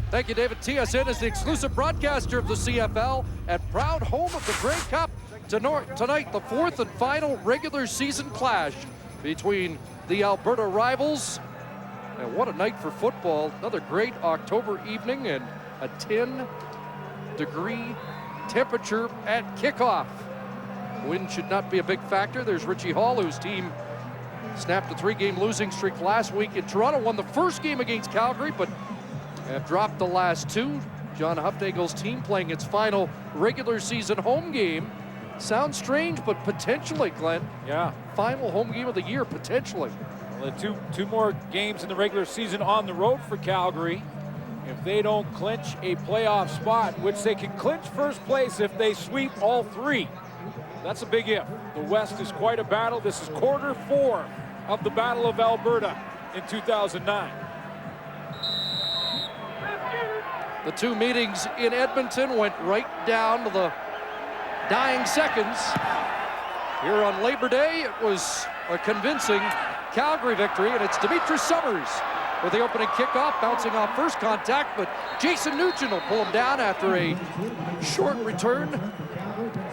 Thank you, David. TSN is the exclusive broadcaster of the CFL and proud home of the Grey Cup. Tonight, the fourth and final regular season clash between the Alberta rivals. And what a night for football. Another great October evening and a 10-degree temperature at kickoff. Wind should not be a big factor. There's Richie Hall, whose team snapped a 3-game losing streak last week in Toronto. Won the first game against Calgary, but have dropped the last two. John Hufnagel's team playing its final regular season home game. Sounds strange, but potentially, Glenn. Yeah. Final home game of the year, potentially. Well, two more games in the regular season on the road for Calgary. If they don't clinch a playoff spot, which they can clinch first place if they sweep all three. That's a big if. The West is quite a battle. This is quarter 4 of the Battle of Alberta in 2009. The two meetings in Edmonton went right down to the dying seconds. Here on Labor Day, it was a convincing Calgary victory, and it's Demetrius Summers with the opening kickoff, bouncing off first contact, but Jason Nugent will pull him down after a short return.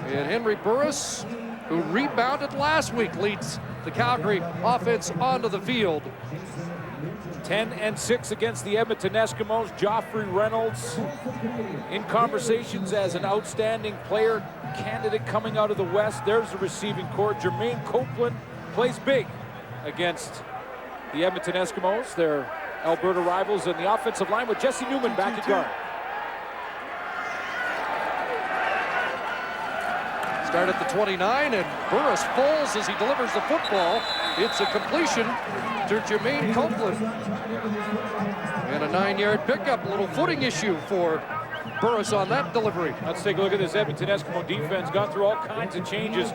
And Henry Burris, who rebounded last week, leads the Calgary offense onto the field. 10-6 against the Edmonton Eskimos. Joffrey Reynolds in conversations as an outstanding player candidate coming out of the West. There's the receiving corps. Jermaine Copeland plays big against the Edmonton Eskimos, their Alberta rivals, in the offensive line with Jesse Newman back at guard. Start at the 29, and Burris falls as he delivers the football. It's a completion to Jermaine Copeland. And a 9-yard pickup, a little footing issue for Burris on that delivery. Let's take a look at this Edmonton Eskimo defense. Gone through all kinds of changes.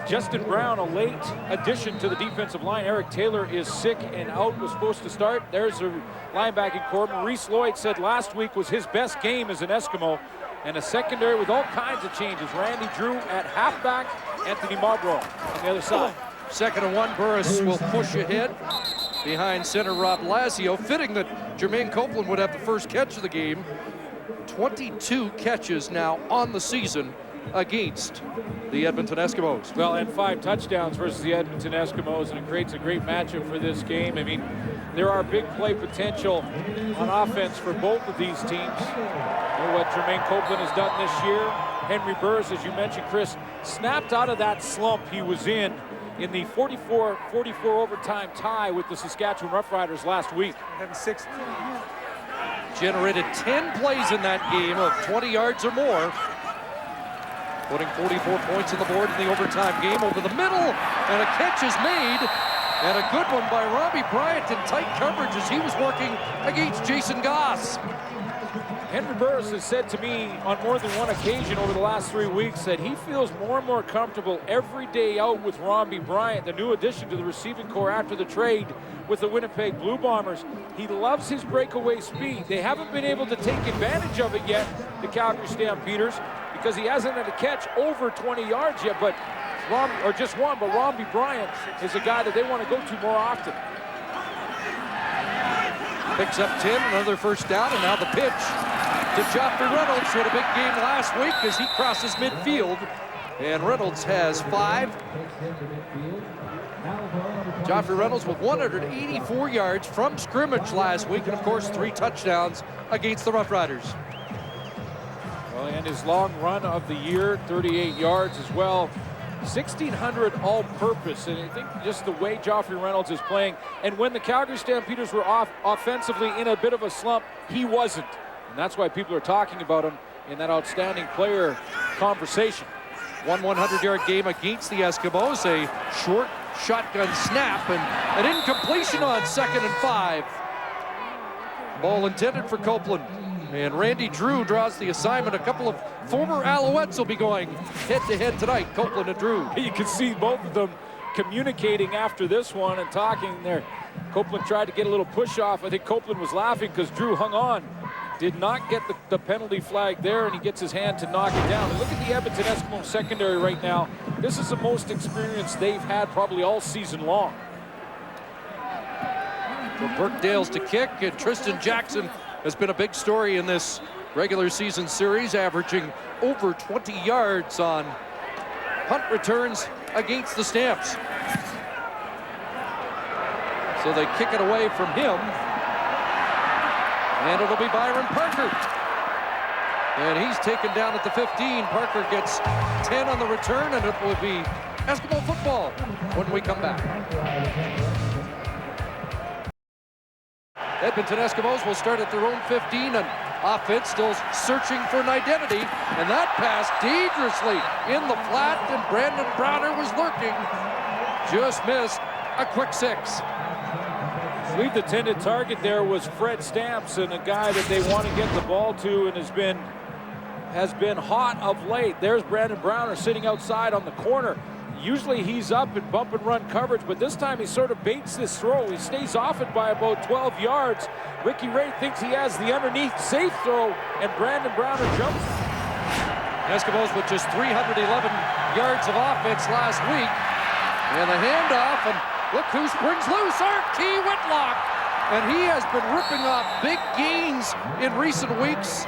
Justin Brown, a late addition to the defensive line. Eric Taylor is sick and out, was supposed to start. There's the linebacking corps. Maurice Lloyd said last week was his best game as an Eskimo. And a secondary with all kinds of changes. Randy Drew at halfback, Anthony Marlborough on the other side. 2nd and 1, Burris will push ahead behind center Rob Lazio. Fitting that Jermaine Copeland would have the first catch of the game. 22 catches now on the season against the Edmonton Eskimos. Well, and 5 touchdowns versus the Edmonton Eskimos, and it creates a great matchup for this game. I mean, there are big play potential on offense for both of these teams. You know what Jermaine Copeland has done this year. Henry Burris, as you mentioned, Chris, snapped out of that slump he was in the 44 overtime tie with the Saskatchewan Roughriders last week. Generated 10 plays in that game of 20 yards or more, putting 44 points on the board in the overtime game. Over the middle, and a catch is made, and a good one by Robbie Bryant in tight coverage as he was working against Jason Goss. Henry Burris has said to me on more than one occasion over the last 3 weeks that he feels more and more comfortable every day out with Robbie Bryant, the new addition to the receiving corps after the trade with the Winnipeg Blue Bombers. He loves his breakaway speed. They haven't been able to take advantage of it yet, the Calgary Stampeders, because he hasn't had a catch over 20 yards yet, but just one, but Robbie Bryant is a guy that they want to go to more often. Picks up 10, another first down, and now the pitch to Joffrey Reynolds, who had a big game last week as he crosses midfield. And Reynolds has 5. Joffrey Reynolds with 184 yards from scrimmage last week, and of course 3 touchdowns against the Rough Riders. Well, and his long run of the year, 38 yards as well. 1,600 all-purpose, and I think just the way Joffrey Reynolds is playing, and when the Calgary Stampeders were off offensively in a bit of a slump, he wasn't. And that's why people are talking about him in that outstanding player conversation. 100-yard game against the Eskimos, a short shotgun snap, and an incompletion on 2nd and 5. Ball intended for Copeland. And Randy Drew draws the assignment. A couple of former Alouettes will be going head-to-head tonight, Copeland and Drew. You can see both of them communicating after this one and talking there. Copeland tried to get a little push off. I think Copeland was laughing because Drew hung on. Did not get the penalty flag there, and he gets his hand to knock it down. And look at the Edmonton Eskimo secondary right now. This is the most experience they've had probably all season long. For Burke Dales to kick, and Tristan Jackson has been a big story in this regular season series, averaging over 20 yards on punt returns against the Stamps. So they kick it away from him, and it'll be Byron Parker. And he's taken down at the 15. Parker gets 10 on the return, and it will be Eskimo football when we come back. Edmonton Eskimos will start at their own 15, and offense still searching for an identity. And that pass dangerously in the flat, and Brandon Browner was lurking. Just missed a quick 6. I believe the intended target there was Fred Stamps, and a guy that they want to get the ball to and has been hot of late. There's Brandon Browner sitting outside on the corner. Usually he's up in bump and run coverage, but this time he sort of baits this throw. He stays off it by about 12 yards. Ricky Ray thinks he has the underneath safe throw, and Brandon Browner jumps. Eskimos with just 311 yards of offense last week. And the handoff, and look who springs loose, R.T. Whitlock. And he has been ripping off big gains in recent weeks.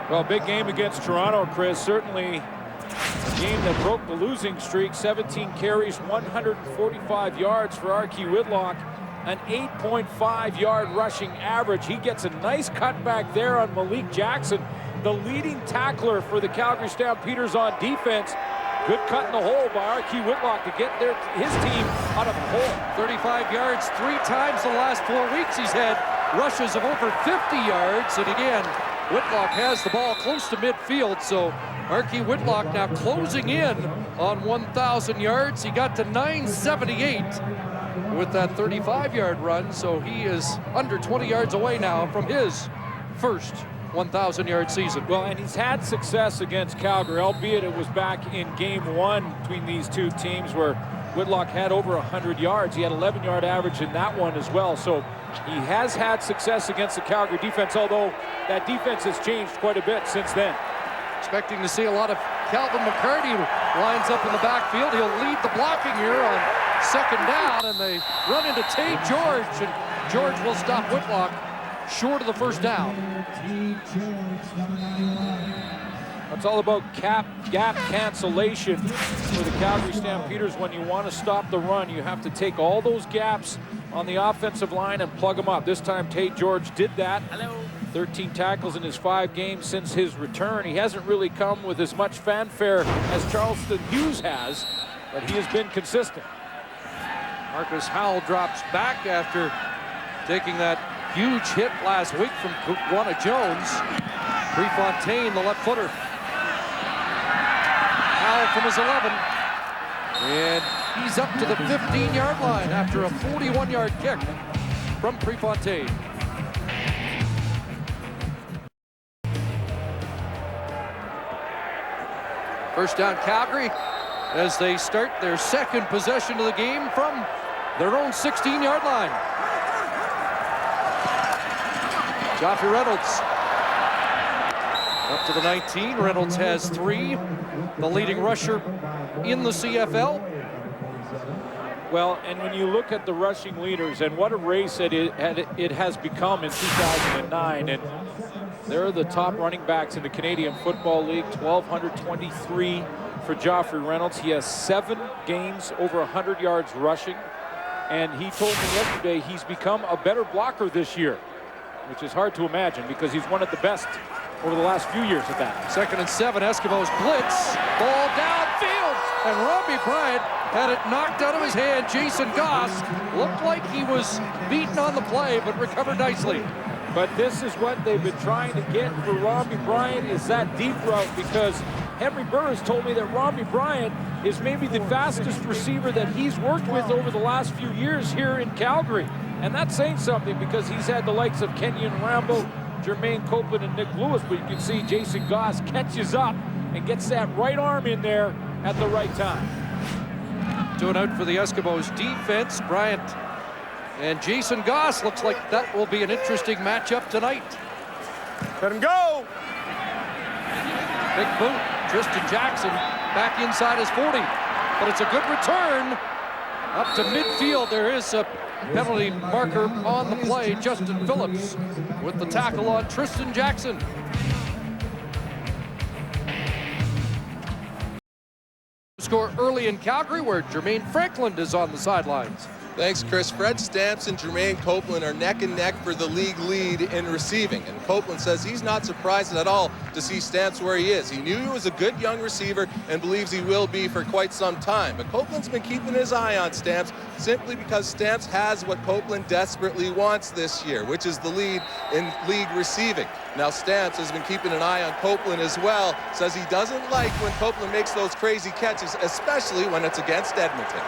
Well, big game against Toronto, Chris. Certainly a game that broke the losing streak. 17 carries, 145 yards for R.T. Whitlock. An 8.5-yard rushing average. He gets a nice cutback there on Malik Jackson, the leading tackler for the Calgary Stampeders on defense. Good cut in the hole by R.T. Whitlock to get his team out of the hole. 35 yards 3 times the last 4 weeks. He's had rushes of over 50 yards. And again, Whitlock has the ball close to midfield. So R.T. Whitlock now closing in on 1,000 yards. He got to 978 with that 35-yard run. So he is under 20 yards away now from his first 1,000-yard season. Well, and he's had success against Calgary, albeit it was back in game 1 between these two teams where Whitlock had over 100 yards. He had 11-yard average in that one as well. So he has had success against the Calgary defense, although that defense has changed quite a bit since then. Expecting to see a lot of Calvin McCarty lines up in the backfield. He'll lead the blocking here on second down, and they run into Tay George, and George will stop Whitlock short of the first down. It's all about gap cancellation for the Calgary Stampeders. When you want to stop the run, you have to take all those gaps on the offensive line and plug them up. This time, Tay George did that. 13 tackles in his 5 games since his return. He hasn't really come with as much fanfare as Charleston Hughes has, but he has been consistent. Marcus Howell drops back after taking that huge hit last week from Guana Jones. Prefontaine, the left footer. Howell from his 11. And he's up to the 15-yard line after a 41-yard kick from Prefontaine. First down Calgary as they start their second possession of the game from their own 16-yard line. Joffrey Reynolds up to the 19. Reynolds has 3, the leading rusher in the CFL. Well, and when you look at the rushing leaders and what a race it has become in 2009, and they're the top running backs in the Canadian Football League. 1,223 for Joffrey Reynolds. He has 7 games over 100 yards rushing, and he told me yesterday he's become a better blocker this year, which is hard to imagine because he's one of the best over the last few years at that. 2nd and 7, Eskimos blitz, ball downfield, and Robbie Bryant had it knocked out of his hand. Jason Goss looked like he was beaten on the play, but recovered nicely. But this is what they've been trying to get for Robbie Bryant, is that deep route, because Henry Burris told me that Robbie Bryant is maybe the fastest receiver that he's worked with over the last few years here in Calgary. And that's saying something because he's had the likes of Kenyon Rambo, Jermaine Copeland, and Nick Lewis, but you can see Jason Goss catches up and gets that right arm in there at the right time. 2 out for the Eskimos defense. Bryant and Jason Goss, looks like that will be an interesting matchup tonight. Let him go. Big boot, Tristan Jackson back inside his 40, but it's a good return up to midfield. There is a penalty marker on the play, Justin Phillips, with the tackle on Tristan Jackson. Score early in Calgary, where Jermaine Franklin is on the sidelines. Thanks, Chris. Fred Stamps and Jermaine Copeland are neck and neck for the league lead in receiving. And Copeland says he's not surprised at all to see Stamps where he is. He knew he was a good young receiver and believes he will be for quite some time. But Copeland's been keeping his eye on Stamps simply because Stamps has what Copeland desperately wants this year, which is the lead in league receiving. Now Stamps has been keeping an eye on Copeland as well. Says he doesn't like when Copeland makes those crazy catches, especially when it's against Edmonton.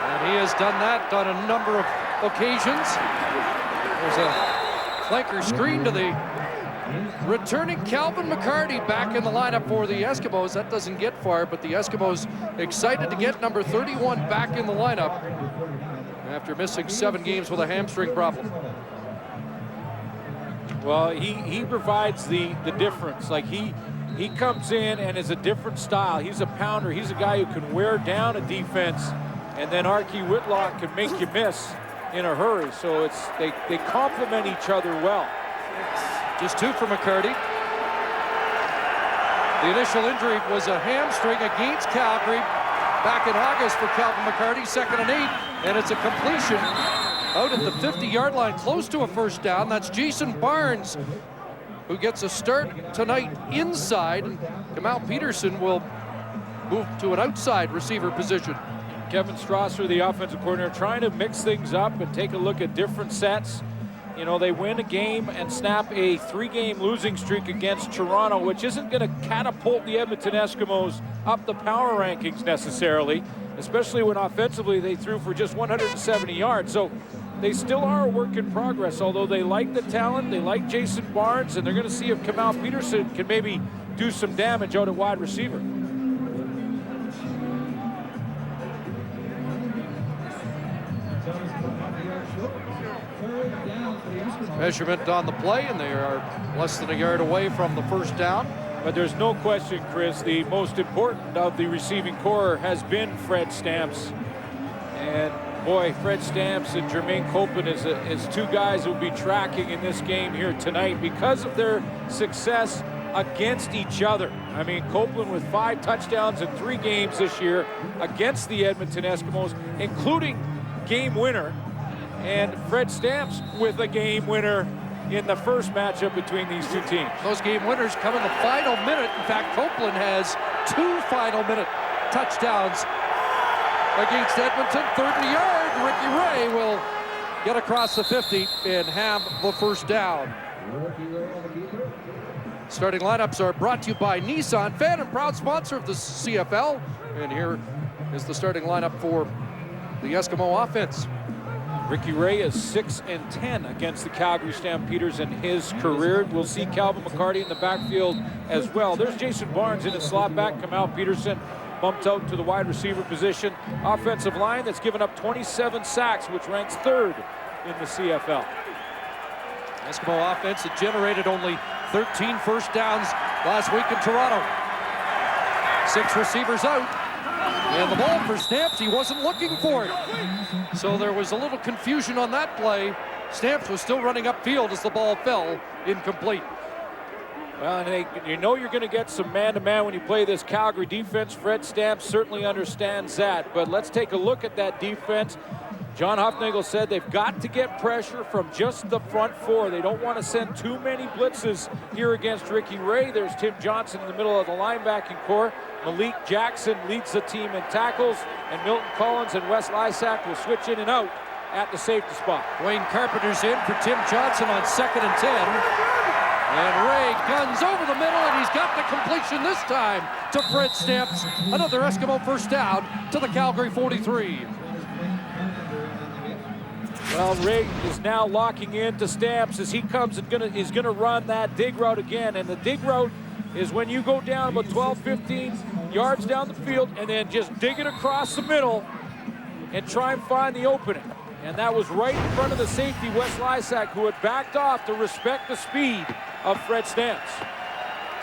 And he has done that on a number of occasions. There's a flanker screen to the returning Calvin McCarty back in the lineup for the Eskimos. That doesn't get far, but the Eskimos excited to get number 31 back in the lineup after missing 7 games with a hamstring problem. Well, he provides the difference. Like he comes in and is a different style. He's a pounder. He's a guy who can wear down a defense, and then Archie Whitlock can make you miss in a hurry. So they complement each other well. Just 2 for McCarty. The initial injury was a hamstring against Calgary back in August for Calvin McCarty, 2nd and 8, and it's a completion out at the 50-yard line, close to a first down. That's Jason Barnes, who gets a start tonight inside, and Kamal Peterson will move to an outside receiver position. Kevin Strasser, the offensive coordinator, trying to mix things up and take a look at different sets. You know, they win a game and snap a 3-game losing streak against Toronto, which isn't going to catapult the Edmonton Eskimos up the power rankings necessarily, especially when offensively they threw for just 170 yards. So they still are a work in progress, although they like the talent, they like Jason Barnes, and they're going to see if Kamal Peterson can maybe do some damage out at wide receiver. Measurement on the play, and they are less than a yard away from the first down. But there's no question, Chris, the most important of the receiving core has been Fred Stamps. And boy, Fred Stamps and Jermaine Copeland is 2 guys who will be tracking in this game here tonight because of their success against each other. I mean, Copeland with 5 touchdowns in 3 games this year against the Edmonton Eskimos, including game winner. And Fred Stamps with a game winner in the first matchup between these 2 teams. Those game winners come in the final minute. In fact, Copeland has 2 final minute touchdowns against Edmonton. 30-yard, Ricky Ray will get across the 50 and have the first down. Starting lineups are brought to you by Nissan, fan and proud sponsor of the CFL. And here is the starting lineup for the Eskimo offense. Ricky Ray is 6-10 against the Calgary Stampeders in his career. We'll see Calvin McCarty in the backfield as well. There's Jason Barnes in his slot back. Kamal Peterson bumped out to the wide receiver position. Offensive line that's given up 27 sacks, which ranks 3rd in the CFL. Eskimo offense had generated only 13 first downs last week in Toronto. 6 receivers out. And the ball for Stamps, he wasn't looking for it. So there was a little confusion on that play. Stamps was still running upfield as the ball fell incomplete. Well, and you know you're going to get some man-to-man when you play this Calgary defense. Fred Stamps certainly understands that. But let's take a look at that defense. John Hufnagel said they've got to get pressure from just the front 4. They don't want to send too many blitzes here against Ricky Ray. There's Tim Johnson in the middle of the linebacking core. Malik Jackson leads the team in tackles, and Milton Collins and Wes Lysak will switch in and out at the safety spot. Wayne Carpenter's in for Tim Johnson on 2nd and 10. And Ray guns over the middle, and he's got the completion this time to Fred Stamps. Another Eskimo first down to the Calgary 43. Well, Ray is now locking in to Stamps as he comes and is gonna run that dig route again. And the dig route is when you go down about 12, 15 yards down the field and then just dig it across the middle and try and find the opening. And that was right in front of the safety, Wes Lysak, who had backed off to respect the speed of Fred Stamps.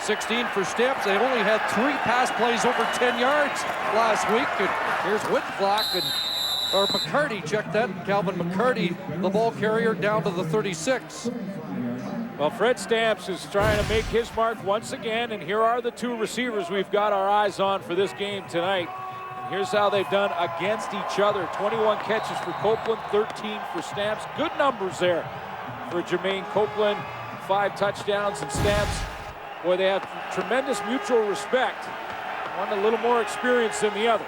16 for Stamps. They only had 3 pass plays over 10 yards last week. And here's Whitlock, and or McCarty, check that. Calvin McCarty, the ball carrier, down to the 36. Well, Fred Stamps is trying to make his mark once again, and here are the two receivers we've got our eyes on for this game tonight. And here's how they've done against each other. 21 catches for Copeland, 13 for Stamps. Good numbers there for Jermaine Copeland. 5 touchdowns, and Stamps, boy, they have tremendous mutual respect. One a little more experience than the other.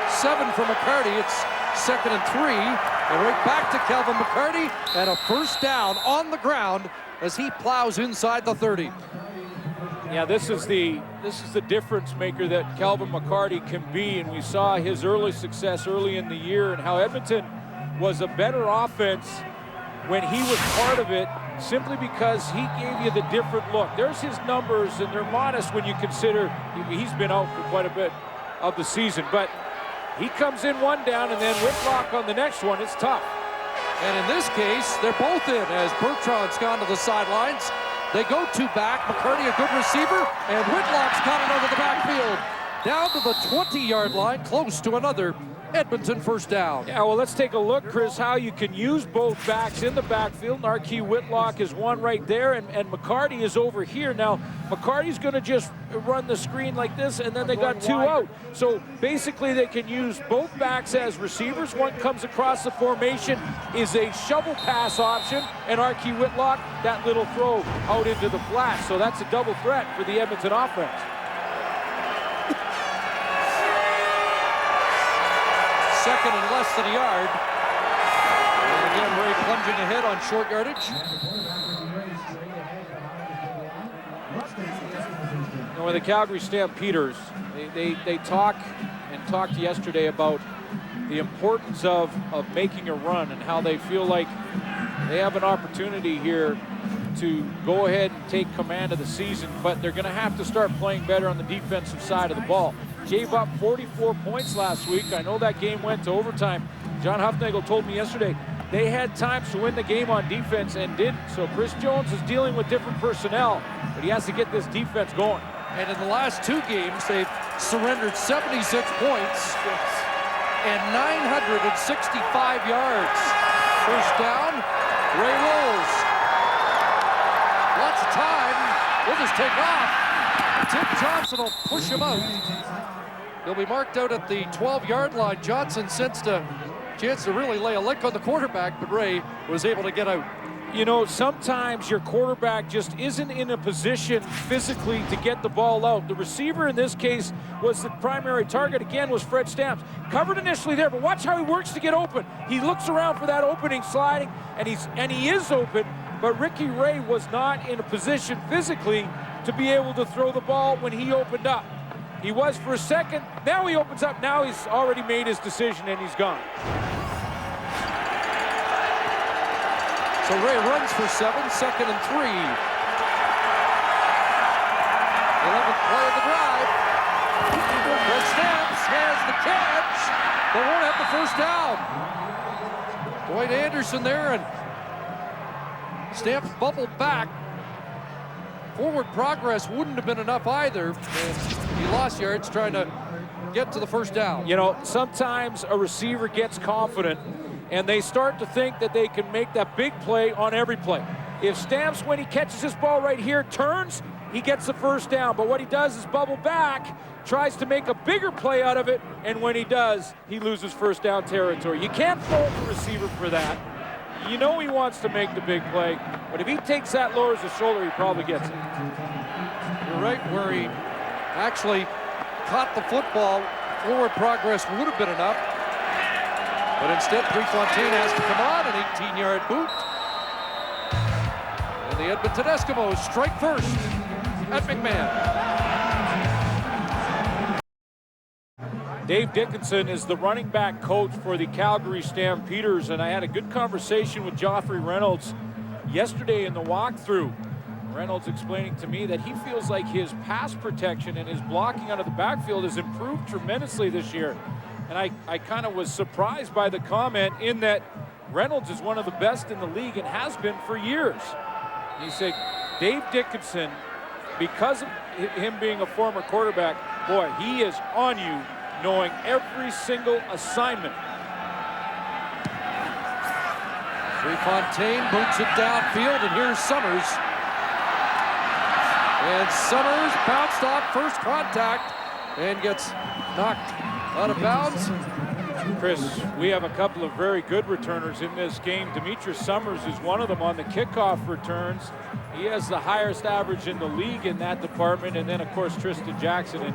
7 for McCarty. It's 2nd and 3. And right back to Calvin McCarty, and a first down on the ground as he plows inside the 30. Yeah, this is the difference maker that Calvin McCarty can be, and we saw his early success early in the year and how Edmonton was a better offense when he was part of it, simply because he gave you the different look. There's his numbers, and they're modest when you consider he's been out for quite a bit of the season, but he comes in one down, and then Whitlock on the next one. It's tough. And in this case, they're both in as Bertrand's gone to the sidelines. They go 2 back. McCarty, a good receiver, and Whitlock's got it over the backfield. Down to the 20-yard line, close to another Edmonton first down. Yeah, well, let's take a look, Chris, how you can use both backs in the backfield. Narkey Whitlock is one right there, and McCarty is over here. Now, McCarty's going to just run the screen like this, and then they got 2 out. So basically, they can use both backs as receivers. One comes across the formation, is a shovel pass option, and Narkey Whitlock, that little throw out into the flat. So that's a double threat for the Edmonton offense. 2nd and less than a yard. And again, Ray plunging ahead on short yardage. You know, with the Calgary Stampeders, they talked yesterday about the importance of making a run and how they feel like they have an opportunity here to go ahead and take command of the season, but they're going to have to start playing better on the defensive side of the ball. Gave up 44 points last week. I know that game went to overtime. John Huffnagel told me yesterday they had times to win the game on defense and didn't. So Chris Jones is dealing with different personnel, but he has to get this defense going. And in the last 2 games, they've surrendered 76 points and 965 yards. First down, Ray rolls. Lots of time. We'll just take off. Tim Johnson will push him out. He'll be marked out at the 12-yard line. Johnson sensed a chance to really lay a lick on the quarterback, but Ray was able to get out. You know, sometimes your quarterback just isn't in a position physically to get the ball out. The receiver in this case was the primary target. Again, was Fred Stamps. Covered initially there, but watch how he works to get open. He looks around for that opening sliding, and he is open, but Ricky Ray was not in a position physically to be able to throw the ball when he opened up. He was for a second, now he opens up, now he's already made his decision and he's gone. So Ray runs for 7, 2nd and 3. 11th play of the drive. Fred Stamps has the catch, but won't have the first down. Dwight Anderson there, and Stamps bubbled back. Forward progress wouldn't have been enough either, and he lost yards trying to get to the first down. You know, sometimes a receiver gets confident and they start to think that they can make that big play on every play. If Stamps, when he catches this ball right here, turns, he gets the first down. But what he does is bubble back, tries to make a bigger play out of it, and when he does, he loses first down territory. You can't fault the receiver for that. You know he wants to make the big play, but if he takes that, lowers his shoulder, he probably gets it. You're right, where he actually caught the football, forward progress would have been enough. But instead, Prefontaine has to come on, an 18-yard boot. And the Edmonton Eskimos strike first at McMahon. Dave Dickinson is the running back coach for the Calgary Stampeders, and I had a good conversation with Joffrey Reynolds yesterday in the walkthrough. Reynolds explaining to me that he feels like his pass protection and his blocking out of the backfield has improved tremendously this year. And I kind of was surprised by the comment in that Reynolds is one of the best in the league and has been for years. He said, Dave Dickinson, because of him being a former quarterback, boy, he is on you knowing every single assignment. Fontaine boots it downfield, and here's Summers. And Summers bounced off first contact and gets knocked out of bounds. Chris, we have a couple of very good returners in this game. Demetrius Summers is one of them on the kickoff returns. He has the highest average in the league in that department. And then, of course, Tristan Jackson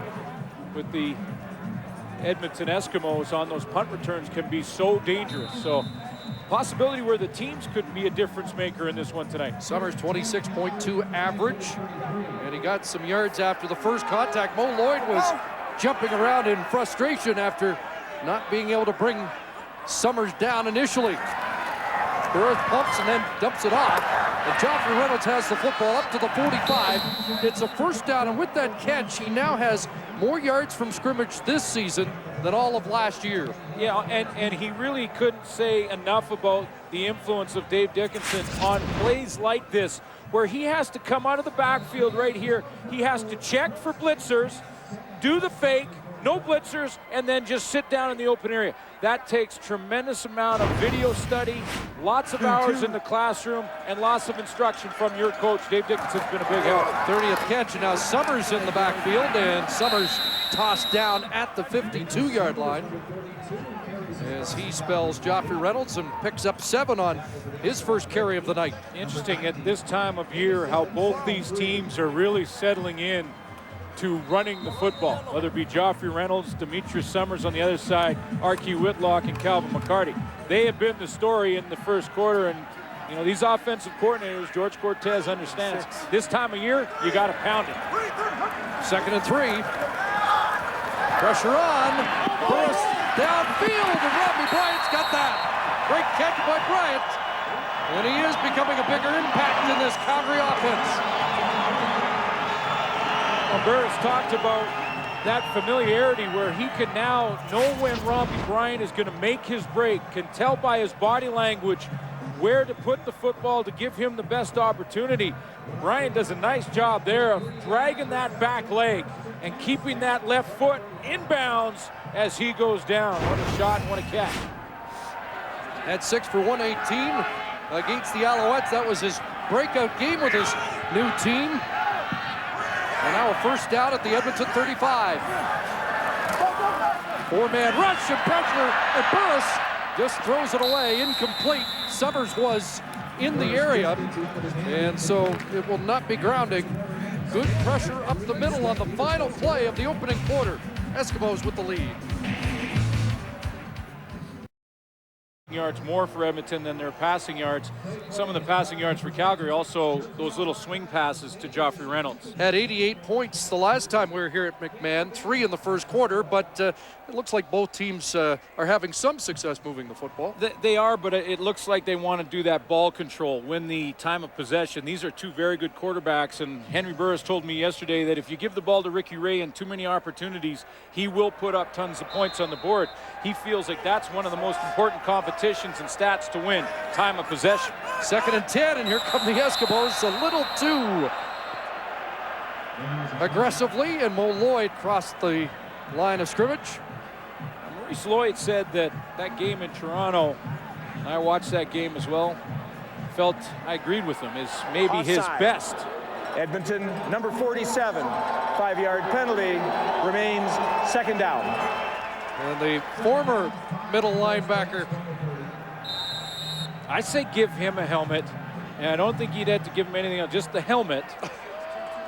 with the Edmonton Eskimos on those punt returns can be so dangerous. So possibility where the teams could be a difference maker in this one tonight. Summers 26.2 average, and he got some yards after the first contact. Mo Lloyd was jumping around in frustration after not being able to bring Summers down initially. Burris pumps and then dumps it off. And Joffrey Reynolds has the football up to the 45. It's a first down, and with that catch, he now has more yards from scrimmage this season than all of last year. Yeah, and he really couldn't say enough about the influence of Dave Dickinson on plays like this, where he has to come out of the backfield right here. He has to check for blitzers, do the fake, no blitzers, and then just sit down in the open area. That takes tremendous amount of video study, lots of hours in the classroom, and lots of instruction from your coach. Dave Dickinson's been a big help. 30th catch, and now Summers in the backfield, and Summers tossed down at the 52-yard line as he spells Joffrey Reynolds and picks up 7 on his first carry of the night. Interesting at this time of year how both these teams are really settling in to running the football, whether it be Joffrey Reynolds, Demetrius Summers on the other side, R.Q. Whitlock, and Calvin McCarty. They have been the story in the first quarter, and you know, these offensive coordinators, George Cortez understands this time of year, you got to pound it. 2nd and 3. Pressure on. Burris downfield, and Robbie Bryant's got that. Great catch by Bryant. And he is becoming a bigger impact in this Calgary offense. Well, Burris talked about that familiarity where he can now know when Robbie Bryant is going to make his break, can tell by his body language where to put the football to give him the best opportunity. Bryant does a nice job there of dragging that back leg and keeping that left foot in bounds as he goes down. What a shot and what a catch. At 6 for 118 against the Alouettes. That was his breakout game with his new team. And now a first down at the Edmonton 35. 4-man rush and pressure, and Burris just throws it away, incomplete. Summers was in the area, and so it will not be grounding. Good pressure up the middle on the final play of the opening quarter. Eskimos with the lead. Yards more for Edmonton than their passing yards. Some of the passing yards for Calgary, also those little swing passes to Joffrey Reynolds. Had 88 points the last time we were here at McMahon, 3 in the first quarter, but it looks like both teams are having some success moving the football. They are, but it looks like they want to do that ball control, win the time of possession. These are two very good quarterbacks, and Henry Burris told me yesterday that if you give the ball to Ricky Ray in too many opportunities, he will put up tons of points on the board. He feels like that's one of the most important competitions and stats to win, time of possession. 2nd and 10, and here come the Eskimos a little too aggressively, and Mo Lloyd crossed the line of scrimmage. Maurice Lloyd said that game in Toronto, and I watched that game as well, felt I agreed with him, is maybe Offside. his best. Edmonton, number 47, 5-yard penalty, remains 2nd down. And the former middle linebacker. I say give him a helmet, and I don't think you'd have to give him anything else, just the helmet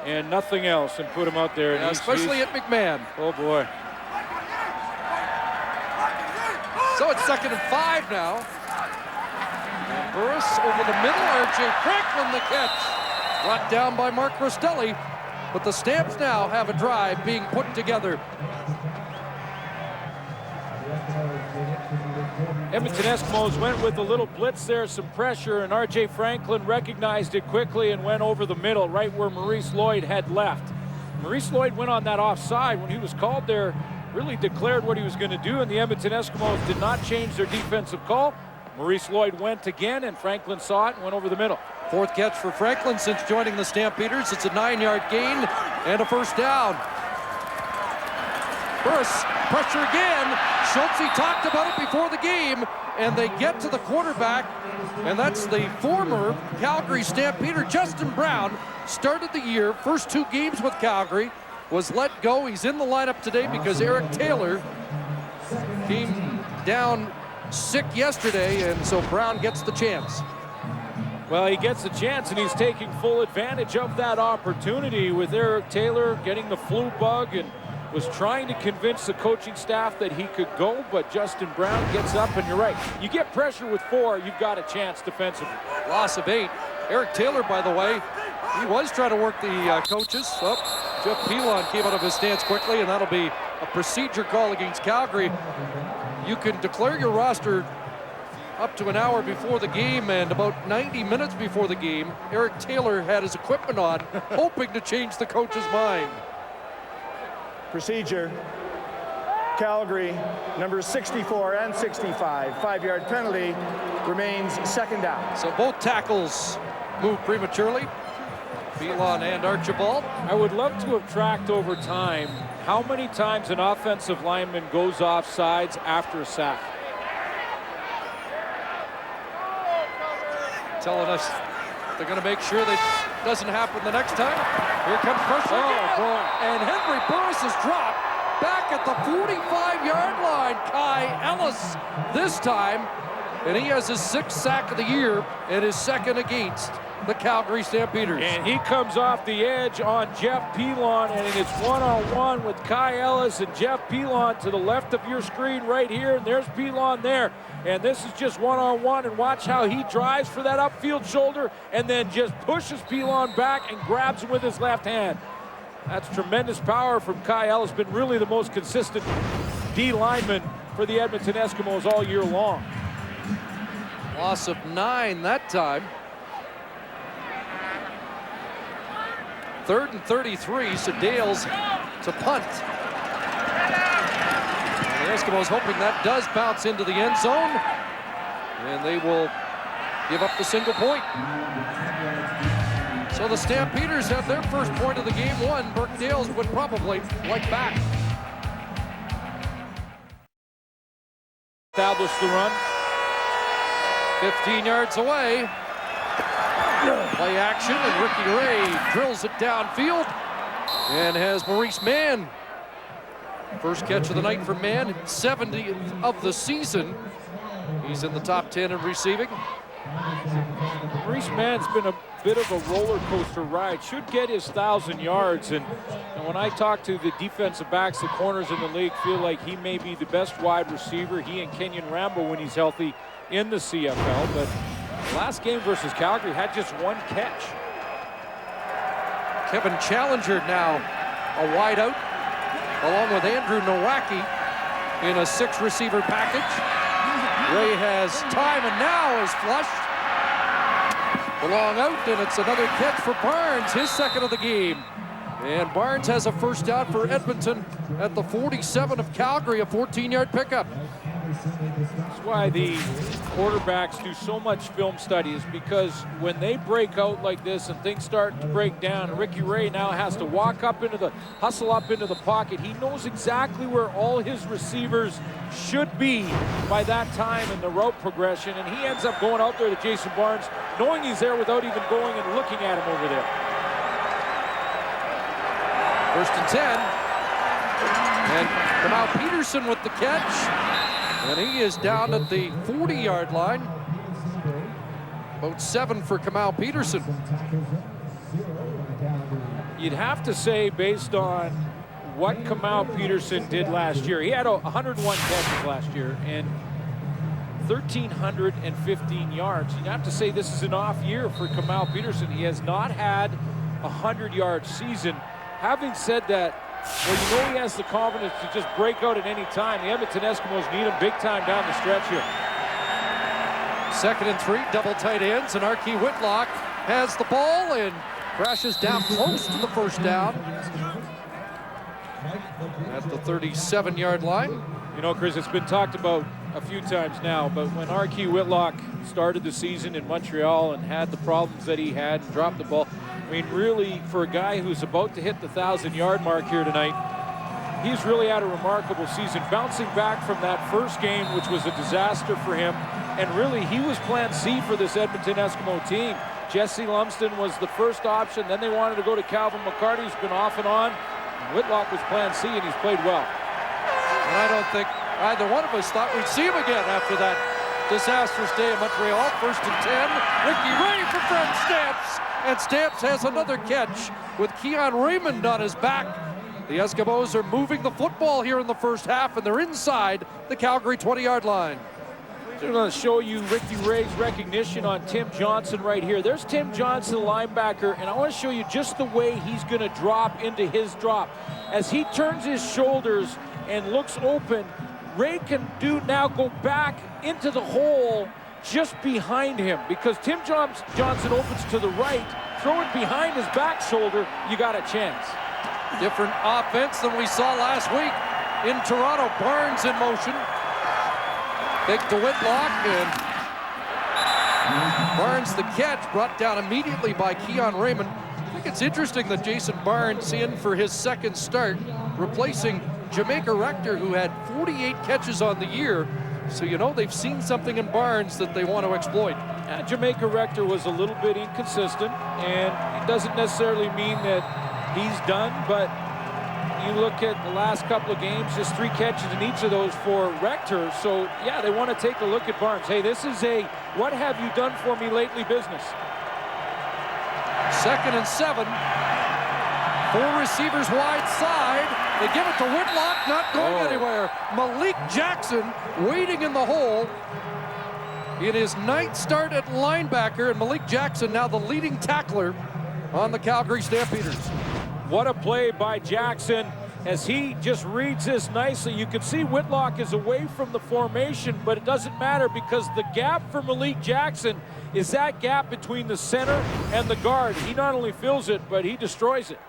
and nothing else, and put him out there. And Especially at McMahon. Oh boy. So it's 2nd and 5 now. And Burris over the middle, R.J. Franklin the catch. Brought down by Mark Rostelli, but the Stamps now have a drive being put together. Edmonton Eskimos went with a little blitz there, some pressure, and R.J. Franklin recognized it quickly and went over the middle, right where Maurice Lloyd had left. Maurice Lloyd went on that offside when he was called there, really declared what he was going to do, and the Edmonton Eskimos did not change their defensive call. Maurice Lloyd went again, and Franklin saw it and went over the middle. 4th catch for Franklin since joining the Stampeders. It's a 9-yard gain and a first down. Burris, pressure again. Schultze talked about it before the game, and they get to the quarterback, and that's the former Calgary Stampeder, Justin Brown. Started the year, first 2 games with Calgary, was let go. He's in the lineup today because Eric Taylor came down sick yesterday, and so Brown gets the chance. Well, he gets a chance, and he's taking full advantage of that opportunity with Eric Taylor getting the flu bug and was trying to convince the coaching staff that he could go, but Justin Brown gets up, and you're right. You get pressure with 4, you've got a chance defensively. Loss of 8. Eric Taylor, by the way, he was trying to work the coaches. Oh, Jeff Pilon came out of his stance quickly, and that'll be a procedure call against Calgary. You can declare your roster up to an hour before the game, and about 90 minutes before the game, Eric Taylor had his equipment on, hoping to change the coach's mind. Procedure. Calgary, numbers 64 and 65, 5-yard penalty, remains second down. So both tackles move prematurely, Pilon and Archibald. I would love to have tracked over time how many times an offensive lineman goes off sides after a sack. Telling us they're going to make sure that doesn't happen the next time. Here comes pressure again. Boy. And Henry Burris is dropped back at the 45-yard line. Kai Ellis this time, and he has his 6th sack of the year and his 2nd against the Calgary Stampeders. And he comes off the edge on Jeff Pilon, and it's one-on-one with Kai Ellis and Jeff Pilon to the left of your screen right here, and there's Pilon there. And this is just one-on-one, and watch how he drives for that upfield shoulder and then just pushes Pilon back and grabs him with his left hand. That's tremendous power from Kai Ellis, been really the most consistent D lineman for the Edmonton Eskimos all year long. Loss of 9 that time. 3rd and 33, so Dales to punt. And the Eskimos hoping that does bounce into the end zone, and they will give up the single point. So the Stampeders have their first point of the game won. Burke Dales would probably like back. Establish the run. 15 yards away. Play action, and Ricky Ray drills it downfield and has Maurice Mann. First catch of the night for Mann, 70th of the season. He's in the top 10 in receiving. Maurice Mann's been a bit of a roller coaster ride. Should get his 1,000 yards. And when I talk to the defensive backs, the corners in the league feel like he may be the best wide receiver. He and Kenyon Rambo, when he's healthy, in the CFL. But the last game versus Calgary had just 1 catch. Kevin Challenger now a wide out, along with Andrew Nowacki in a 6-receiver package. Ray has time and now is flushed. The long out, and it's another catch for Barnes, his 2nd of the game. And Barnes has a first down for Edmonton at the 47 of Calgary, a 14-yard pickup. That's why the quarterbacks do so much film studies, because when they break out like this and things start to break down, Ricky Ray now has to hustle up into the pocket. He knows exactly where all his receivers should be by that time in the route progression, and he ends up going out there to Jason Barnes, knowing he's there without even going and looking at him over there. 1st and 10. And Kamau Peterson with the catch. And he is down at the 40-yard line. About 7 for Kamau Peterson. You'd have to say, based on what Kamau Peterson did last year, he had 101 catches last year and 1,315 yards. You'd have to say this is an off year for Kamau Peterson. He has not had a 100-yard season. Having said that, well, you know he has the confidence to just break out at any time. The Edmonton Eskimos need him big time down the stretch here. 2nd and 3, double tight ends, and Archie Whitlock has the ball and crashes down close to the first down at the 37-yard line. You know, Chris, it's been talked about a few times now, but when Archie Whitlock started the season in Montreal and had the problems that he had and dropped the ball, I mean, really, for a guy who's about to hit the 1,000-yard mark here tonight, he's really had a remarkable season, bouncing back from that first game, which was a disaster for him. And really, he was plan C for this Edmonton Eskimo team. Jesse Lumsden was the first option. Then they wanted to go to Calvin McCarty, who's been off and on. Whitlock was plan C, and he's played well. And I don't think either one of us thought we'd see him again after that disastrous day in Montreal. 1st and 10. Ricky Ray for Fred Stamps. And Stamps has another catch with Keon Raymond on his back. The Eskimos are moving the football here in the first half, and they're inside the Calgary 20-yard line. I'm going to show you Ricky Ray's recognition on Tim Johnson right here. There's Tim Johnson, the linebacker, and I want to show you just the way he's going to drop into his drop. As he turns his shoulders and looks open, Ray can now go back into the hole just behind him, because Tim Johnson opens to the right, throw it behind his back shoulder, you got a chance. Different offense than we saw last week in Toronto. Barnes in motion. Big to Whitlock, and Barnes the catch, brought down immediately by Keon Raymond. I think it's interesting that Jason Barnes in for his second start, replacing Jamaica Rector, who had 48 catches on the year. So you know they've seen something in Barnes that they want to exploit. Jamaica Rector was a little bit inconsistent, and it doesn't necessarily mean that he's done, but you look at the last couple of games, just 3 catches in each of those for Rector. So yeah, they want to take a look at Barnes. Hey, this is a what have you done for me lately business. 2nd and 7. 4 receivers wide side. They give it to Whitlock, not going anywhere. Malik Jackson waiting in the hole. In his 9th start at linebacker, and Malik Jackson now the leading tackler on the Calgary Stampeders. What a play by Jackson as he just reads this nicely. You can see Whitlock is away from the formation, but it doesn't matter because the gap for Malik Jackson is that gap between the center and the guard. He not only fills it, but he destroys it.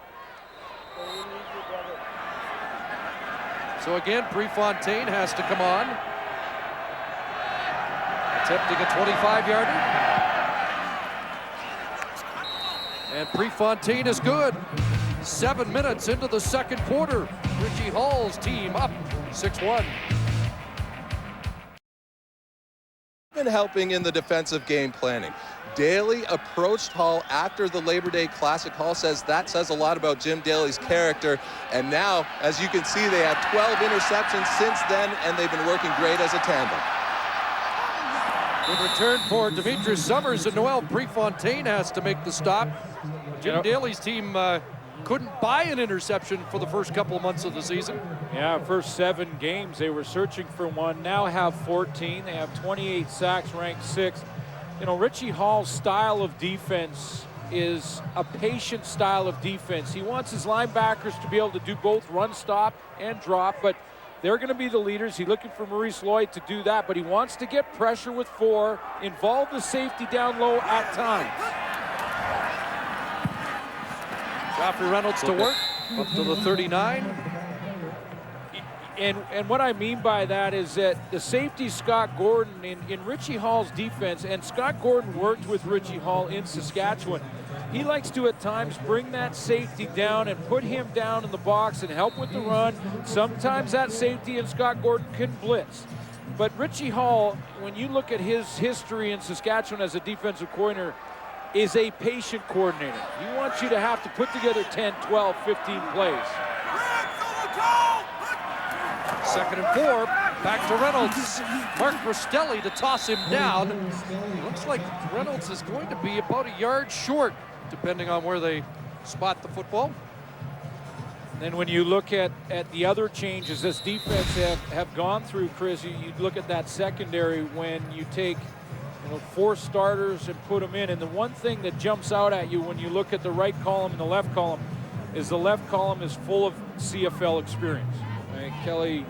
So again, Prefontaine has to come on. Attempting a 25-yarder. And Prefontaine is good. 7 minutes into the second quarter. Richie Hall's team up 6-1. Been helping in the defensive game planning. Daly approached Hall after the Labor Day Classic. Hall says that says a lot about Jim Daly's character. And now, as you can see, they have 12 interceptions since then, and they've been working great as a tandem. Good return for Demetrius Summers, and Noel Prefontaine has to make the stop. Jim Daly's team couldn't buy an interception for the first couple of months of the season. Yeah, first 7 games they were searching for one, now have 14. They have 28 sacks, ranked 6th. You know, Richie Hall's style of defense is a patient style of defense. He wants his linebackers to be able to do both run, stop, and drop, but they're going to be the leaders. He's looking for Maurice Lloyd to do that, but he wants to get pressure with 4, involve the safety down low at times. Joffrey Reynolds to work, up to the 39. And what I mean by that is that the safety Scott Gordon in Richie Hall's defense, and Scott Gordon worked with Richie Hall in Saskatchewan. He likes to at times bring that safety down and put him down in the box and help with the run. Sometimes that safety and Scott Gordon can blitz. But Richie Hall, when you look at his history in Saskatchewan as a defensive coordinator, is a patient coordinator. He wants you to have to put together 10, 12, 15 plays. 2nd and 4, back to Reynolds. Mark Rostelli to toss him down. Looks like Reynolds is going to be about a yard short, depending on where they spot the football. Then when you look at the other changes this defense have gone through, Chris, you look at that secondary when you take 4 starters and put them in. And the one thing that jumps out at you when you look at the right column and the left column is the left column is full of CFL experience. Anthony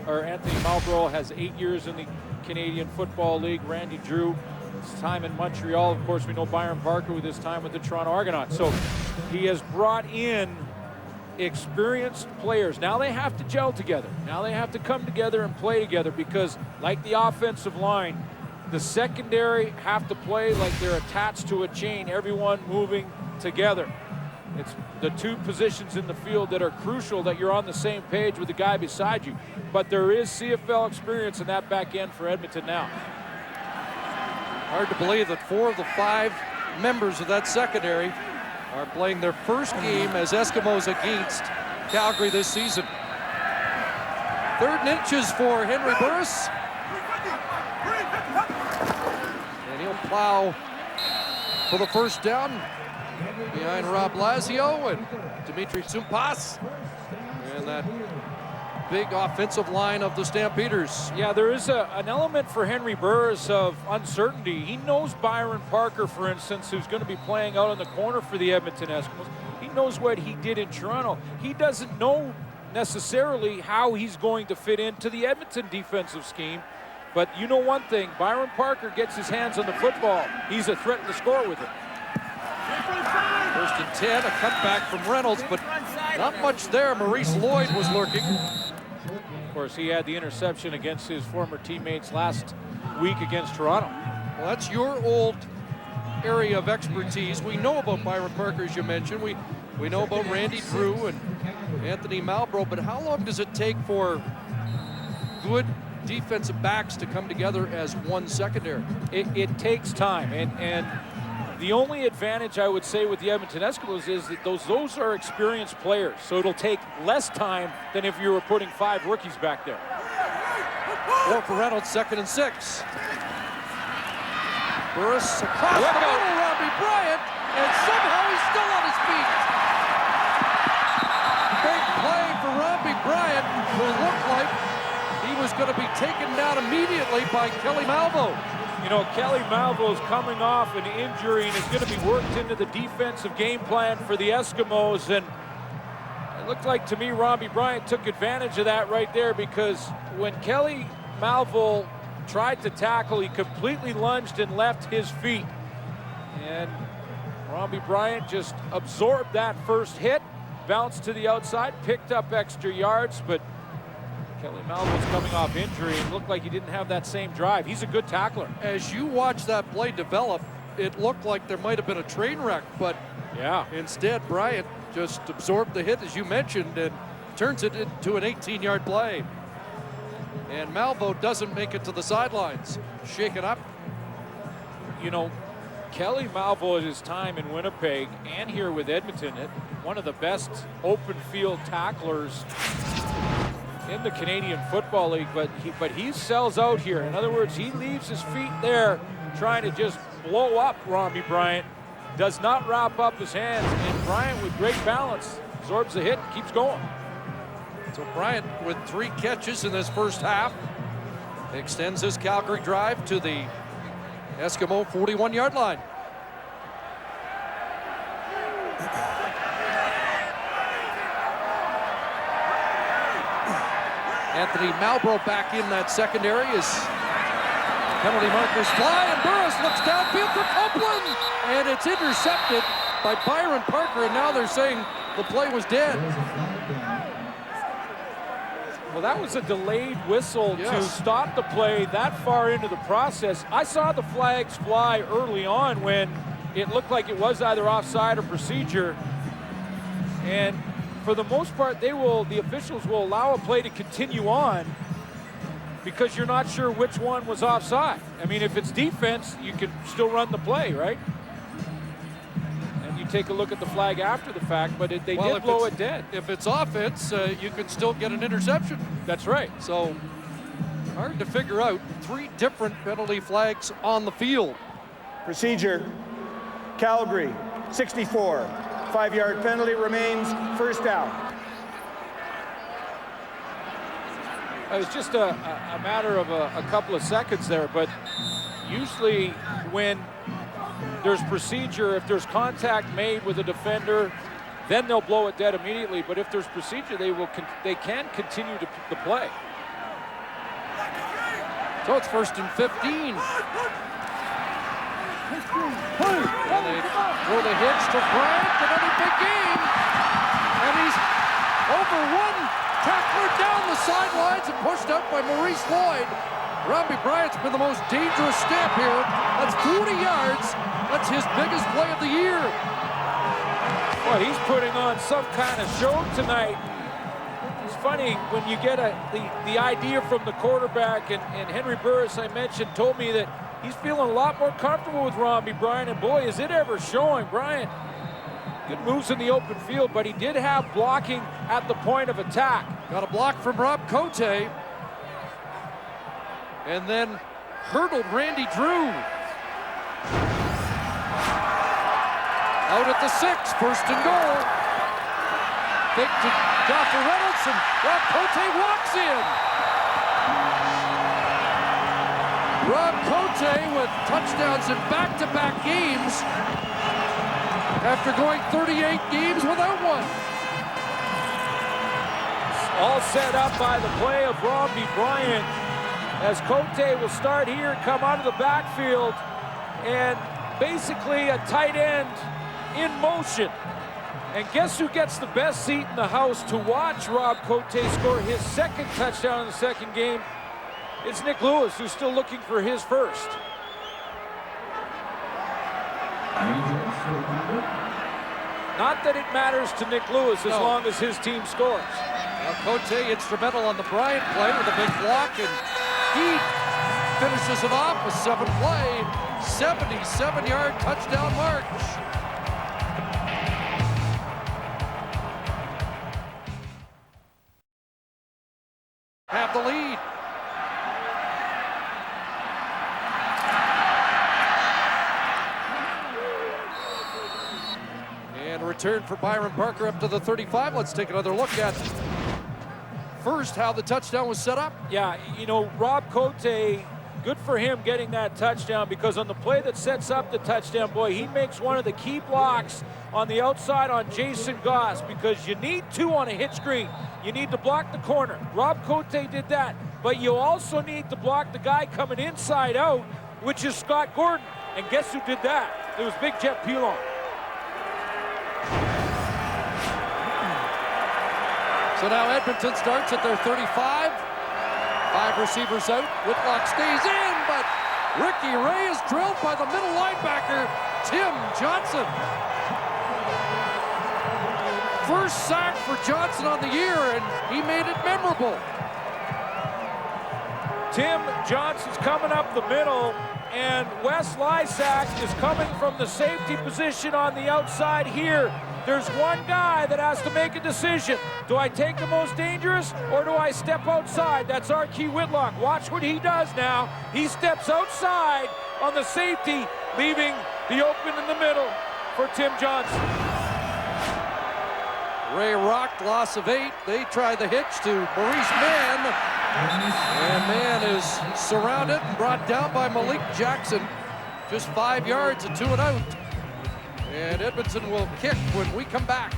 Malbrough has 8 years in the Canadian Football League. Randy Drew, his time in Montreal. Of course, we know Byron Parker with his time with the Toronto Argonauts. So he has brought in experienced players. Now they have to gel together. Now they have to come together and play together because, like the offensive line, the secondary have to play like they're attached to a chain, everyone moving together. It's the two positions in the field that are crucial, that you're on the same page with the guy beside you. But there is CFL experience in that back end for Edmonton now. Hard to believe that 4 of the 5 members of that secondary are playing their first game as Eskimos against Calgary this season. 3rd and inches for Henry Burris. And he'll plow for the first down behind Rob Lazio and Dimitri Sumpas. And that big offensive line of the Stampeders. Yeah, there is an element for Henry Burris of uncertainty. He knows Byron Parker, for instance, who's going to be playing out in the corner for the Edmonton Eskimos. He knows what he did in Toronto. He doesn't know necessarily how he's going to fit into the Edmonton defensive scheme. But you know one thing, Byron Parker gets his hands on the football. He's a threat to score with it. 1st and 10, a cutback from Reynolds, but not much there. Maurice Lloyd was lurking. Of course, he had the interception against his former teammates last week against Toronto. Well, that's your old area of expertise. We know about Byron Parker, as you mentioned. We know about Randy Drew and Anthony Malbrough, but how long does it take for good defensive backs to come together as one secondary? It takes time, and the only advantage I would say with the Edmonton Eskimos is that those are experienced players, so it'll take less time than if you were putting 5 rookies back there. 4 for Reynolds, 2nd and 6. Burris across the middle, Robbie Bryant, and somehow he's still on his feet. Big play for Robbie Bryant, who looked like he was going to be taken down immediately by Kelly Malvo. You know, Kelly Malvo is coming off an injury and is going to be worked into the defensive game plan for the Eskimos. And it looked like to me Robbie Bryant took advantage of that right there, because when Kelly Malvo tried to tackle, he completely lunged and left his feet. And Robbie Bryant just absorbed that first hit, bounced to the outside, picked up extra yards, but Kelly Malvo's coming off injury and looked like he didn't have that same drive. He's a good tackler. As you watch that play develop, it looked like there might have been a train wreck, but yeah, instead Bryant just absorbed the hit, as you mentioned, and turns it into an 18-yard play. And Malvo doesn't make it to the sidelines. Shaken up. You know, Kelly Malvo at his time in Winnipeg and here with Edmonton, one of the best open field tacklers in the Canadian Football League, but he sells out here. In other words, he leaves his feet there trying to just blow up Robbie Bryant, does not wrap up his hands, and Bryant with great balance absorbs the hit and keeps going. So Bryant with 3 catches in this first half extends his Calgary drive to the Eskimo 41-yard line. Anthony Malbrough back in that secondary as penalty markers fly, and Burris looks downfield for Copeland, and it's intercepted by Byron Parker, and now they're saying the play was dead. Well, that was a delayed whistle to stop the play that far into the process. I saw the flags fly early on when it looked like it was either offside or procedure, and for the most part, the officials will allow a play to continue on because you're not sure which one was offside. I mean, if it's defense, you can still run the play, right? And you take a look at the flag after the fact, but they did blow it dead. If it's offense, you can still get an interception. That's right. So hard to figure out. 3 different penalty flags on the field. Procedure, Calgary, 64. 5-yard penalty remains, first down. It was just a matter of a couple of seconds there, but usually when there's procedure, if there's contact made with a defender, then they'll blow it dead immediately. But if there's procedure, they can continue the play. So it's 1st and 15. And they throw the hitch to Bryant, another big game. And he's over one tackler down the sidelines and pushed out by Maurice Lloyd. Robbie Bryant's been the most dangerous stamp here. That's 40 yards. That's his biggest play of the year. Well, he's putting on some kind of show tonight. It's funny when you get the idea from the quarterback, and Henry Burris, I mentioned, told me that he's feeling a lot more comfortable with Robbie Bryant, and boy, is it ever showing. Bryant, good moves in the open field, but he did have blocking at the point of attack. Got a block from Rob Cote, and then hurdled Randy Drew. Out at the 6, first and goal. Fake to Joffrey Reynolds, and Rob Cote walks in. Rob Cote with touchdowns in back-to-back games after going 38 games without one. All set up by the play of Robbie Bryant, as Cote will start here, come out of the backfield, and basically a tight end in motion. And guess who gets the best seat in the house to watch Rob Cote score his second touchdown in the second game? It's Nick Lewis, who's still looking for his first. Not that it matters to Nick Lewis as long as his team scores. Cote instrumental on the Bryant play with a big block, and he finishes it off with 7-play, 77-yard touchdown march. Have the lead. And a return for Byron Parker up to the 35. Let's take another look at first how the touchdown was set up. Yeah, you know, Rob Cote, good for him getting that touchdown, because on the play that sets up the touchdown, boy, he makes one of the key blocks on the outside on Jason Goss, because you need two on a hit screen. You need to block the corner. Rob Cote did that, but you also need to block the guy coming inside out, which is Scott Gordon. And guess who did that? It was Big Jet Pilon. So now Edmonton starts at their 35. 5 receivers out. Whitlock stays in, but Ricky Ray is drilled by the middle linebacker, Tim Johnson. First sack for Johnson on the year, and he made it memorable. Tim Johnson's coming up the middle, and Wes Lysak is coming from the safety position on the outside here. There's one guy that has to make a decision. Do I take the most dangerous, or do I step outside? That's R.K. Whitlock. Watch what he does now. He steps outside on the safety, leaving the open in the middle for Tim Johnson. Ray rocked, loss of 8. They try the hitch to Maurice Mann. And Mann is surrounded and brought down by Malik Jackson. Just 5 yards and 2 and out. And Edmonton will kick when we come back.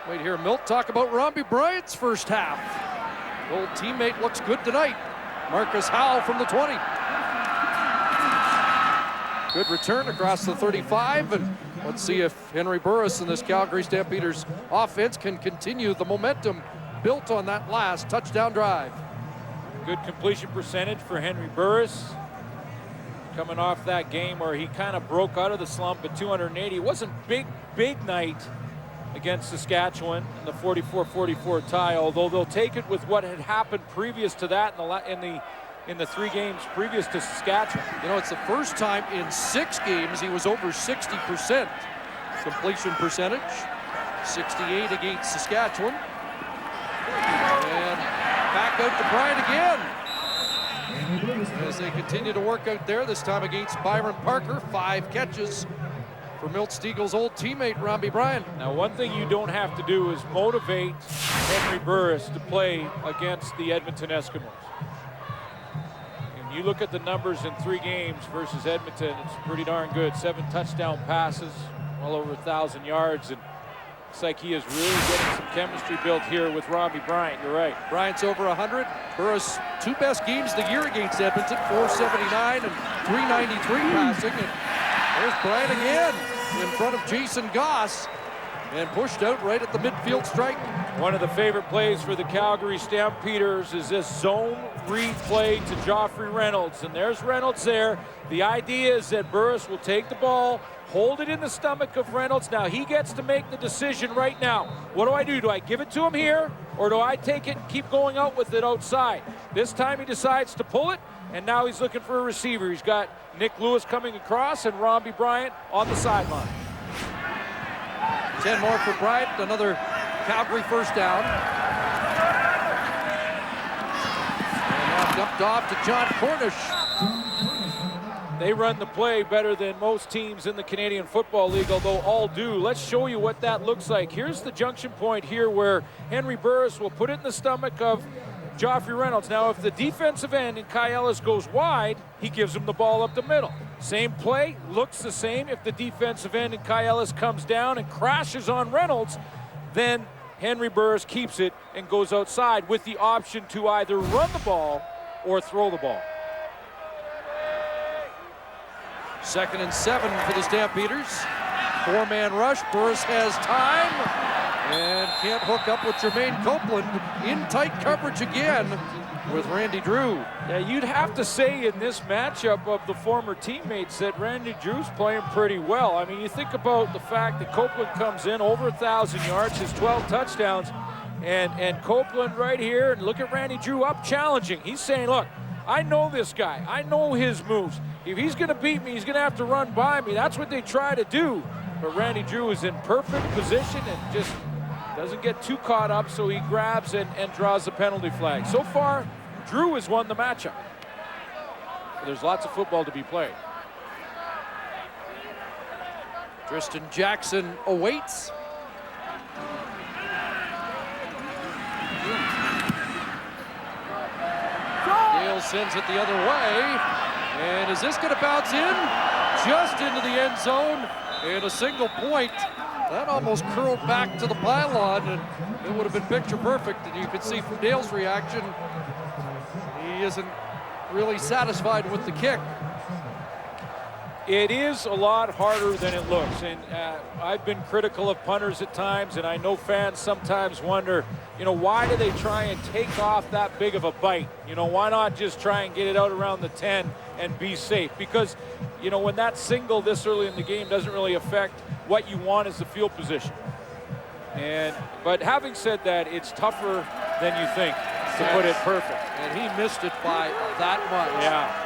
Wait, hear Milt talk about Robbie Bryant's first half. Old teammate looks good tonight. Marcus Howell from the 20. Good return across the 35, and let's see if Henry Burris and this Calgary Stampeders offense can continue the momentum built on that last touchdown drive. Good completion percentage for Henry Burris. Coming off that game where he kind of broke out of the slump at 280. It wasn't big night against Saskatchewan in the 44-44 tie, although they'll take it with what had happened previous to that in the 3 games previous to Saskatchewan. You know, it's the first time in 6 games he was over 60% completion percentage. 68 against Saskatchewan. And back out to Bryant again as they continue to work out there, this time against Byron Parker. 5 catches for Milt Steagle's old teammate, Robbie Bryant. Now, one thing you don't have to do is motivate Henry Burris to play against the Edmonton Eskimos. And you look at the numbers in 3 games versus Edmonton, it's pretty darn good. 7 touchdown passes, well over 1,000 yards, and looks like he is really getting some chemistry built here with Robbie Bryant. You're right. Bryant's over 100. Burris, 2 best games of the year against Edmonton, 479 and 393 passing. And there's Bryant again in front of Jason Goss. And pushed out right at the midfield stripe. One of the favorite plays for the Calgary Stampeders is this zone read play to Joffrey Reynolds. And there's Reynolds there. The idea is that Burris will take the ball, hold it in the stomach of Reynolds. Now he gets to make the decision right now. What do? Do I give it to him here, or do I take it and keep going out with it outside? This time he decides to pull it, and now he's looking for a receiver. He's got Nick Lewis coming across and Robbie Bryant on the sideline. 10 more for Bryant, another Calgary first down. And now dumped off to John Cornish. They run the play better than most teams in the Canadian Football League, although all do. Let's show you what that looks like. Here's the junction point here where Henry Burris will put it in the stomach of Joffrey Reynolds. Now, if the defensive end and Kai Ellis goes wide, he gives him the ball up the middle. Same play, looks the same. If the defensive end and Kai Ellis comes down and crashes on Reynolds, then Henry Burris keeps it and goes outside with the option to either run the ball or throw the ball. 2nd and 7 for the Stampeders. 4-man rush. Burris has time and can't hook up with Jermaine Copeland. In tight coverage again with Randy Drew. Yeah, you'd have to say in this matchup of the former teammates that Randy Drew's playing pretty well. I mean, you think about the fact that Copeland comes in over 1,000 yards, his 12 touchdowns, and Copeland right here, and look at Randy Drew up challenging. He's saying, look, I know this guy. I know his moves. If he's going to beat me, he's going to have to run by me. That's what they try to do. But Randy Drew is in perfect position and just doesn't get too caught up, so he grabs and draws the penalty flag. So far, Drew has won the matchup. There's lots of football to be played. Tristan Jackson awaits. Dale sends it the other way. And is this going to bounce in? Just into the end zone. And a single point. That almost curled back to the pylon, and it would have been picture perfect. And you could see from Dale's reaction, he isn't really satisfied with the kick. It is a lot harder than it looks, and I've been critical of punters at times, and I know fans sometimes wonder, you know, why do they try and take off that big of a bite? You know, why not just try and get it out around the 10 and be safe? Because, you know, when that single this early in the game doesn't really affect what you want as the field position. But having said that, it's tougher than you think to put it perfect. And he missed it by that much. Yeah.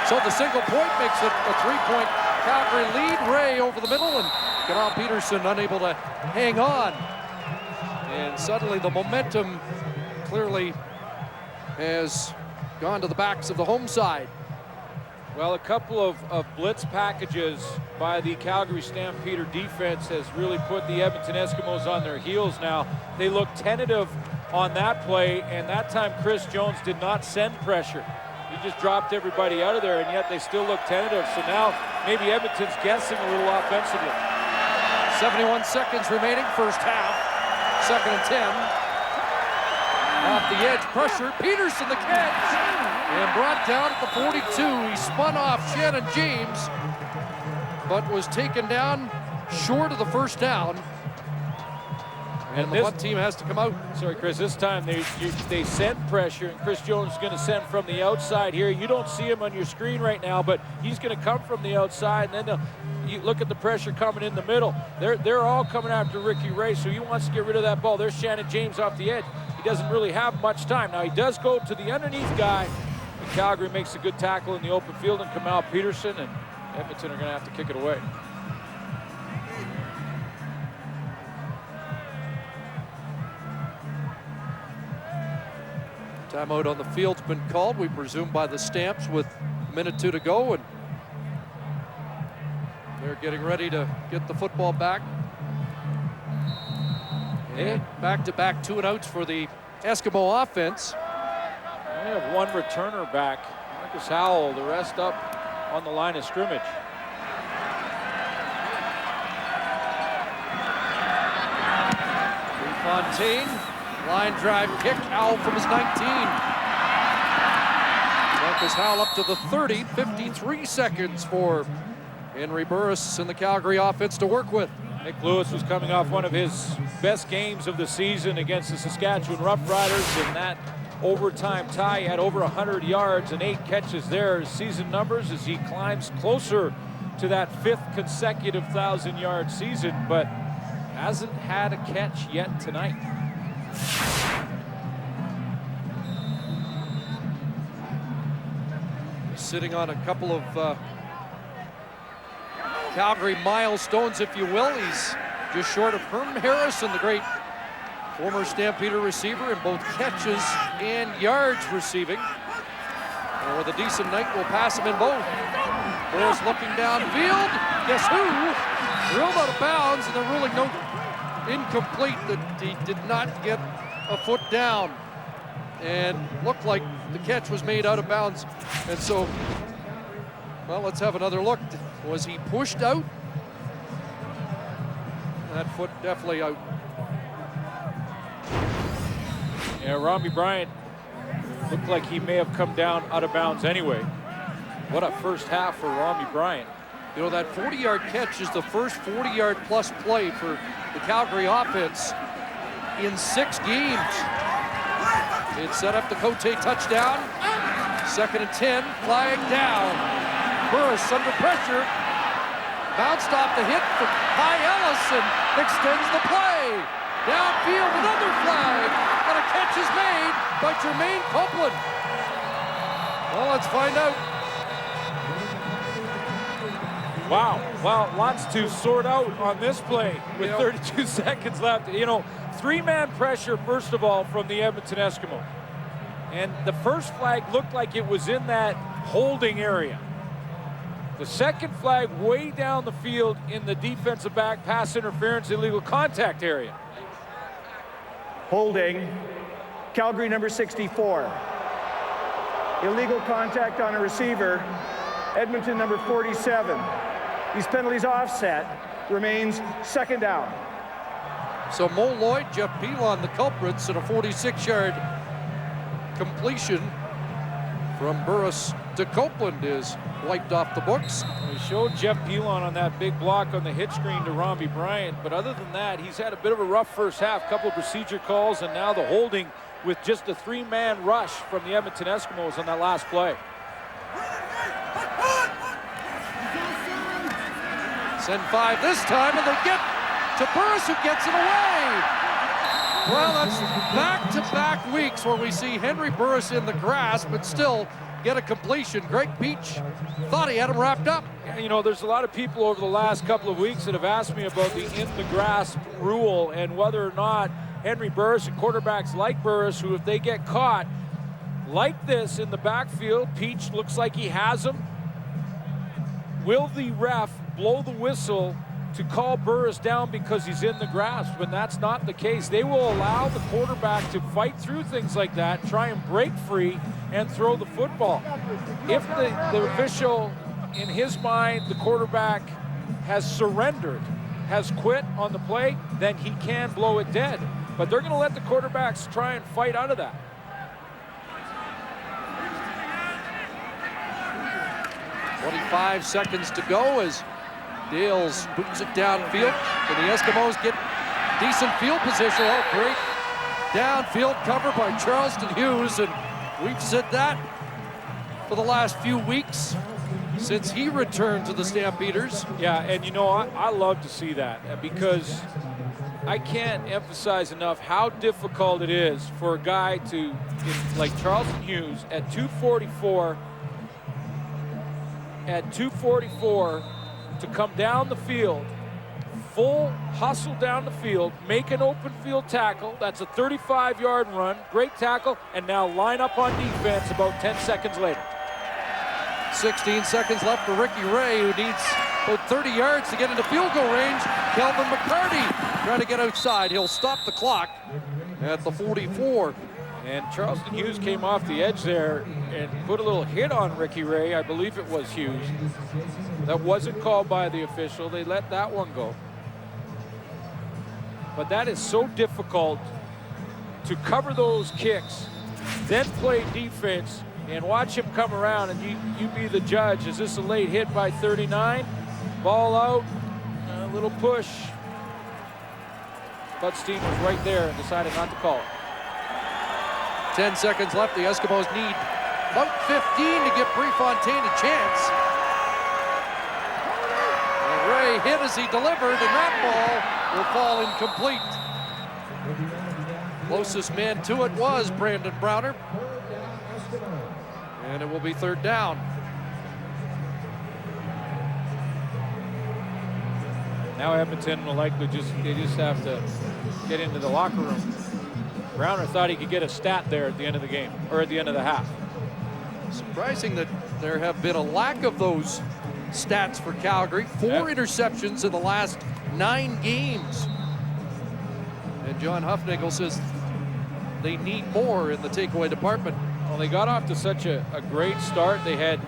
So the single point makes it a 3-point Calgary lead. Ray over the middle, and Gamal Peterson unable to hang on. And suddenly the momentum clearly has gone to the backs of the home side. Well, a couple of blitz packages by the Calgary Stampeder defense has really put the Edmonton Eskimos on their heels now. They look tentative on that play, and that time Chris Jones did not send pressure. He just dropped everybody out of there, and yet they still look tentative. So now maybe Edmonton's guessing a little offensively. 71 seconds remaining, first half. 2nd and 10. Off the edge, pressure. Peterson the catch. And brought down at the 42. He spun off Shannon James, but was taken down short of the first down. And the punt team has to come out. Sorry, Chris, this time they sent pressure, and Chris Jones is going to send from the outside here. You don't see him on your screen right now, but he's going to come from the outside, and then you look at the pressure coming in the middle. They're all coming after Ricky Ray, so he wants to get rid of that ball. There's Shannon James off the edge. He doesn't really have much time. Now, he does go to the underneath guy, and Calgary makes a good tackle in the open field, and Gamal Peterson and Edmonton are going to have to kick it away. Timeout on the field's been called, we presume by the Stamps, with a minute 2 to go, and they're getting ready to get the football back. And back-to-back 2-and-outs for the Eskimo offense. They have one returner back, Marcus Howell, the rest up on the line of scrimmage. Fontaine. Line drive kick, Howell from his 19. Marcus Howell up to the 30, 53 seconds for Henry Burris and the Calgary offense to work with. Nick Lewis was coming off one of his best games of the season against the Saskatchewan Roughriders in that overtime tie. He had over 100 yards and 8 catches there. His season numbers as he climbs closer to that 5th consecutive 1,000-yard season, but hasn't had a catch yet tonight. Sitting on a couple of Calgary milestones, if you will. He's just short of Herm Harrison, the great former Stampeder receiver, in both catches and yards receiving. And with a decent night, we'll pass him in both. Burris looking downfield. Guess who? Drilled out of bounds, and they're ruling no incomplete, that he did not get a foot down. And looked like the catch was made out of bounds. And so, well, let's have another look. Was he pushed out? That foot definitely out. Yeah, Robbie Bryant looked like he may have come down out of bounds anyway. What a first half for Robbie Bryant. You know, that 40-yard catch is the first 40-yard plus play for the Calgary offense in 6 games. It set up the Cote touchdown. 2nd and 10, flag down. Burris under pressure. Bounced off the hit for Ty Ellis and extends the play. Downfield, another flag, and a catch is made by Jermaine Copeland. Well, let's find out. Wow, well, lots to sort out on this play with 32 seconds left. You know, 3-man pressure, first of all, from the Edmonton Eskimos. And the first flag looked like it was in that holding area. The second flag way down the field in the defensive back pass interference illegal contact area. Holding, Calgary number 64. Illegal contact on a receiver, Edmonton number 47. These penalties offset, remains 2nd down. So Mo Lloyd, Jeff Pilon, the culprits, and a 46-yard completion from Burris to Copeland is wiped off the books. We showed Jeff Pilon on that big block on the hit screen to Robbie Bryant, but other than that, he's had a bit of a rough first half, couple of procedure calls, and now the holding with just a 3-man rush from the Edmonton Eskimos on that last play. Send 5 this time, and they get to Burris, who gets it away. Well, that's back-to-back weeks where we see Henry Burris in the grass, but still get a completion. Greg Peach thought he had him wrapped up. You know, there's a lot of people over the last couple of weeks that have asked me about the in-the-grass rule and whether or not Henry Burris and quarterbacks like Burris, who if they get caught like this in the backfield, Peach looks like he has him, will the ref blow the whistle to call Burris down because he's in the grass? When that's not the case, they will allow the quarterback to fight through things like that, try and break free and throw the football. If the official, in his mind, the quarterback has surrendered, has quit on the play, then he can blow it dead. But they're going to let the quarterbacks try and fight out of that. .25 seconds to go as Dales boots it downfield, and the Eskimos get decent field position. Oh, great downfield cover by Charleston Hughes, and we've said that for the last few weeks since he returned to the Stampeders. Yeah, and you know, I love to see that because I can't emphasize enough how difficult it is for a guy to, like Charleston Hughes, at 244, to come down the field, full hustle down the field, make an open field tackle. That's a 35-yard run, great tackle, and now line up on defense about 10 seconds later. 16 seconds left for Ricky Ray, who needs about 30 yards to get into field goal range. Kelvin McCarty trying to get outside. He'll stop the clock at the 44. And Charleston Hughes came off the edge there and put a little hit on Ricky Ray. I believe it was Hughes. That wasn't called by the official. They let that one go. But that is so difficult to cover those kicks, then play defense and watch him come around, and you be the judge. Is this a late hit by 39? Ball out, a little push. Budstein was right there and decided not to call it. 10 seconds left. The Eskimos need about 15 to give Prefontaine a chance. And Ray hit as he delivered, and that ball will fall incomplete. Closest man to it was Brandon Browner. And it will be third down. Now Edmonton will likely just have to get into the locker room. Browner thought he could get a stat there at the end of the game, or at the end of the half. Surprising that there have been a lack of those stats for Calgary. 4 interceptions in the last 9 games. And John Huffnagel says they need more in the takeaway department. Well, they got off to such a great start. They had,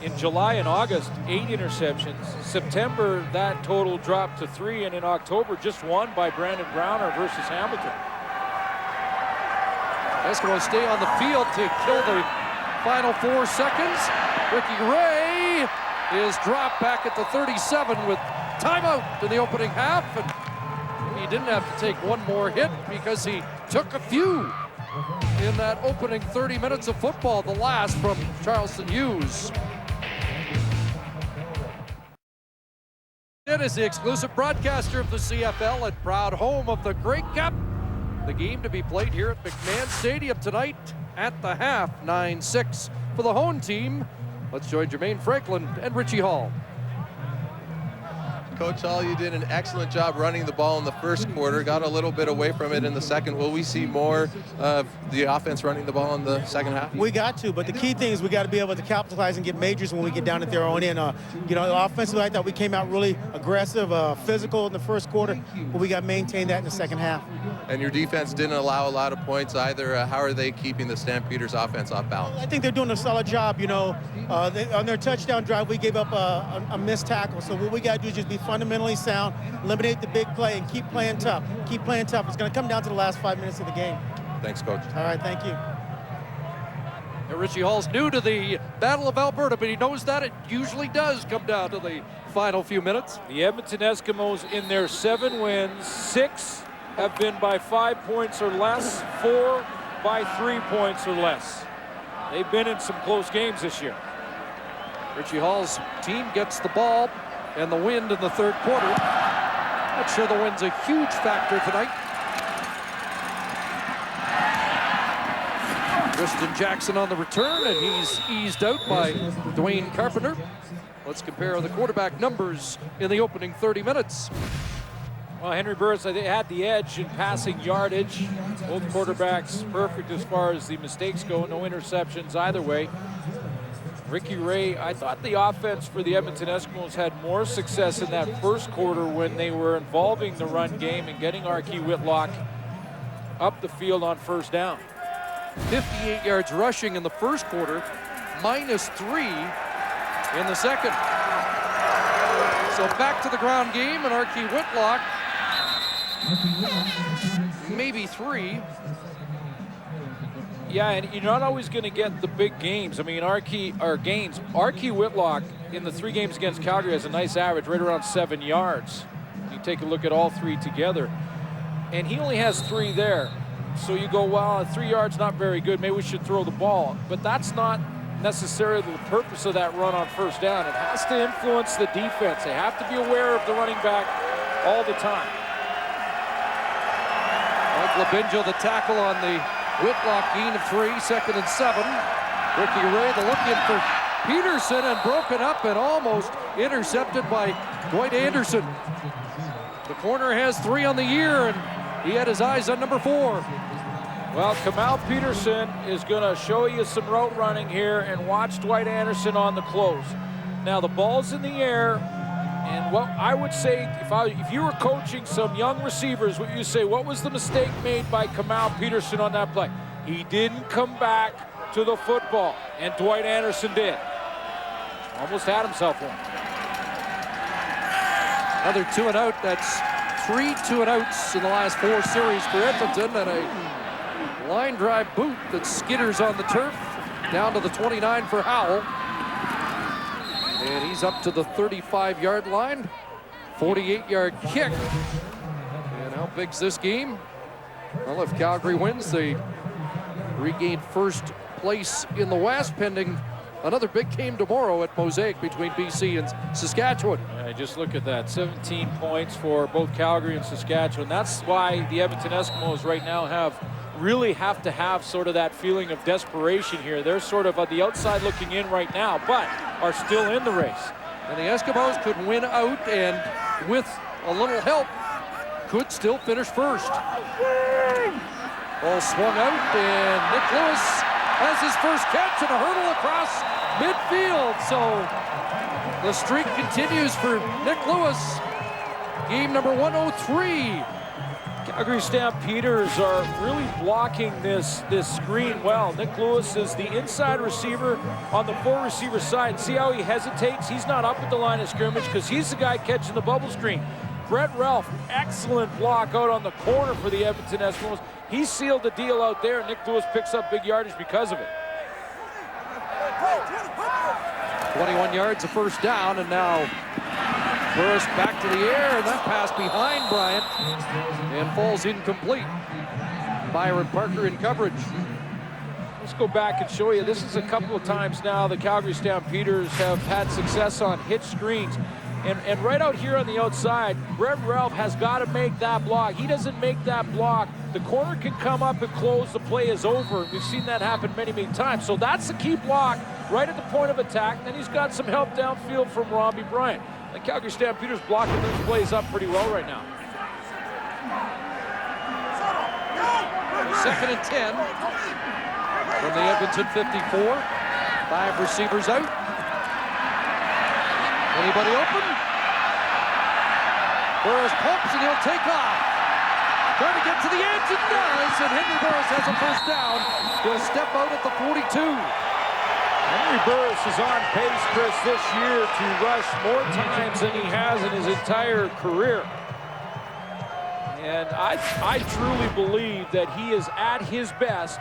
in July and August, 8 interceptions. September, that total dropped to 3, and in October, just 1 by Brandon Browner versus Hamilton. Eskimos stay on the field to kill the final 4 seconds. Ricky Ray is dropped back at the 37 with timeout in the opening half. And he didn't have to take one more hit because he took a few in that opening 30 minutes of football, the last from Charleston Hughes. It is the exclusive broadcaster of the CFL and proud home of the Grey Cup. The game to be played here at McMahon Stadium tonight at the half, 9-6 for the home team. Let's join Jermaine Franklin and Richie Hall. Coach Hall, you did an excellent job running the ball in the first quarter, got a little bit away from it in the second. Will we see more of the offense running the ball in the second half? We got to, but the key thing is we got to be able to capitalize and get majors when we get down at their own end. Offensively, I thought we came out really aggressive, physical in the first quarter, but we got to maintain that in the second half. And your defense didn't allow a lot of points either. How are they keeping the Stampeders offense off balance? I think they're doing a solid job. On their touchdown drive, we gave up a missed tackle. So what we got to do is just be fundamentally sound, eliminate the big play, and keep playing tough. Keep playing tough. It's going to come down to the last 5 minutes of the game. Thanks, Coach. All right, thank you. And Richie Hall's new to the Battle of Alberta, but he knows that it usually does come down to the final few minutes. The Edmonton Eskimos, in their 7 wins, 6 have been by 5 points or less, 4 by 3 points or less. They've been in some close games this year. Richie Hall's team gets the ball and the wind in the third quarter. Not sure the wind's a huge factor tonight. Tristan Jackson on the return, and he's eased out by Dwayne Carpenter. Let's compare the quarterback numbers in the opening 30 minutes. Well, Henry Burris, they had the edge in passing yardage. Both quarterbacks perfect as far as the mistakes go. No interceptions either way. Ricky Ray, I thought the offense for the Edmonton Eskimos had more success in that first quarter when they were involving the run game and getting Archie Whitlock up the field on first down. 58 yards rushing in the first quarter, -3 in the second. So back to the ground game, and Archie Whitlock, maybe 3. Yeah, and you're not always going to get the big games. I mean, Archie Whitlock in the 3 games against Calgary has a nice average, right around 7 yards. You take a look at all 3 together, and he only has 3 there. So you go, well, 3 yards, not very good. Maybe we should throw the ball. But that's not necessarily the purpose of that run on first down. It has to influence the defense. They have to be aware of the running back all the time. Mike Labinjo, the tackle on the Whitlock gain of 3, 2nd and 7. Ricky Ray, the look-in for Peterson, and broken up and almost intercepted by Dwight Anderson. The corner has 3 on the year, and he had his eyes on number 4. Well, Kamal Peterson is going to show you some route running here, and watch Dwight Anderson on the close. Now, the ball's in the air, and what I would say, if you were coaching some young receivers, what you say, what was the mistake made by Kamal Peterson on that play? He didn't come back to the football, and Dwight Anderson did. Almost had himself one. Another 2 and out. That's 3 2 and outs in the last 4 series for Edmonton, and a line drive boot that skitters on the turf down to the 29 for Howell. And he's up to the 35-yard line. 48-yard kick. And how big's this game? Well, if Calgary wins, they regain first place in the West, pending another big game tomorrow at Mosaic between BC and Saskatchewan. Yeah, just look at that. 17 points for both Calgary and Saskatchewan. That's why the Edmonton Eskimos right now really have to have sort of that feeling of desperation here. They're sort of on the outside looking in right now, but are still in the race. And the Eskimos could win out, and with a little help, could still finish first. Ball swung out, and Nick Lewis has his first catch and a hurdle across midfield. So the streak continues for Nick Lewis. Game number 103. Calgary Stampeders are really blocking this screen well. Nick Lewis is the inside receiver on the 4-receiver side. See how he hesitates? He's not up at the line of scrimmage because he's the guy catching the bubble screen. Brett Ralph, excellent block out on the corner for the Edmonton Eskimos. He sealed the deal out there. Nick Lewis picks up big yardage because of it. 21 yards, a first down, and now Burris back to the air, and that pass behind Bryant and falls incomplete. Byron Parker in coverage. Let's go back and show you. This is a couple of times now the Calgary Stampeders have had success on hitch screens. And right out here on the outside, Brett Ralph has got to make that block. He doesn't make that block, the corner can come up and close. The play is over. We've seen that happen many, many times. So that's the key block right at the point of attack. Then he's got some help downfield from Robbie Bryant. The Calgary Stampeders blocking those plays up pretty well right now. 2nd and 10 from the Edmonton 54. 5 receivers out. Anybody open? Burris pumps and he'll take off. Trying to get to the edge, it does, and Henry Burris has a first down. He'll step out at the 42. Henry Burris is on pace, Chris, this year to rush more times than he has in his entire career. And I truly believe that he is at his best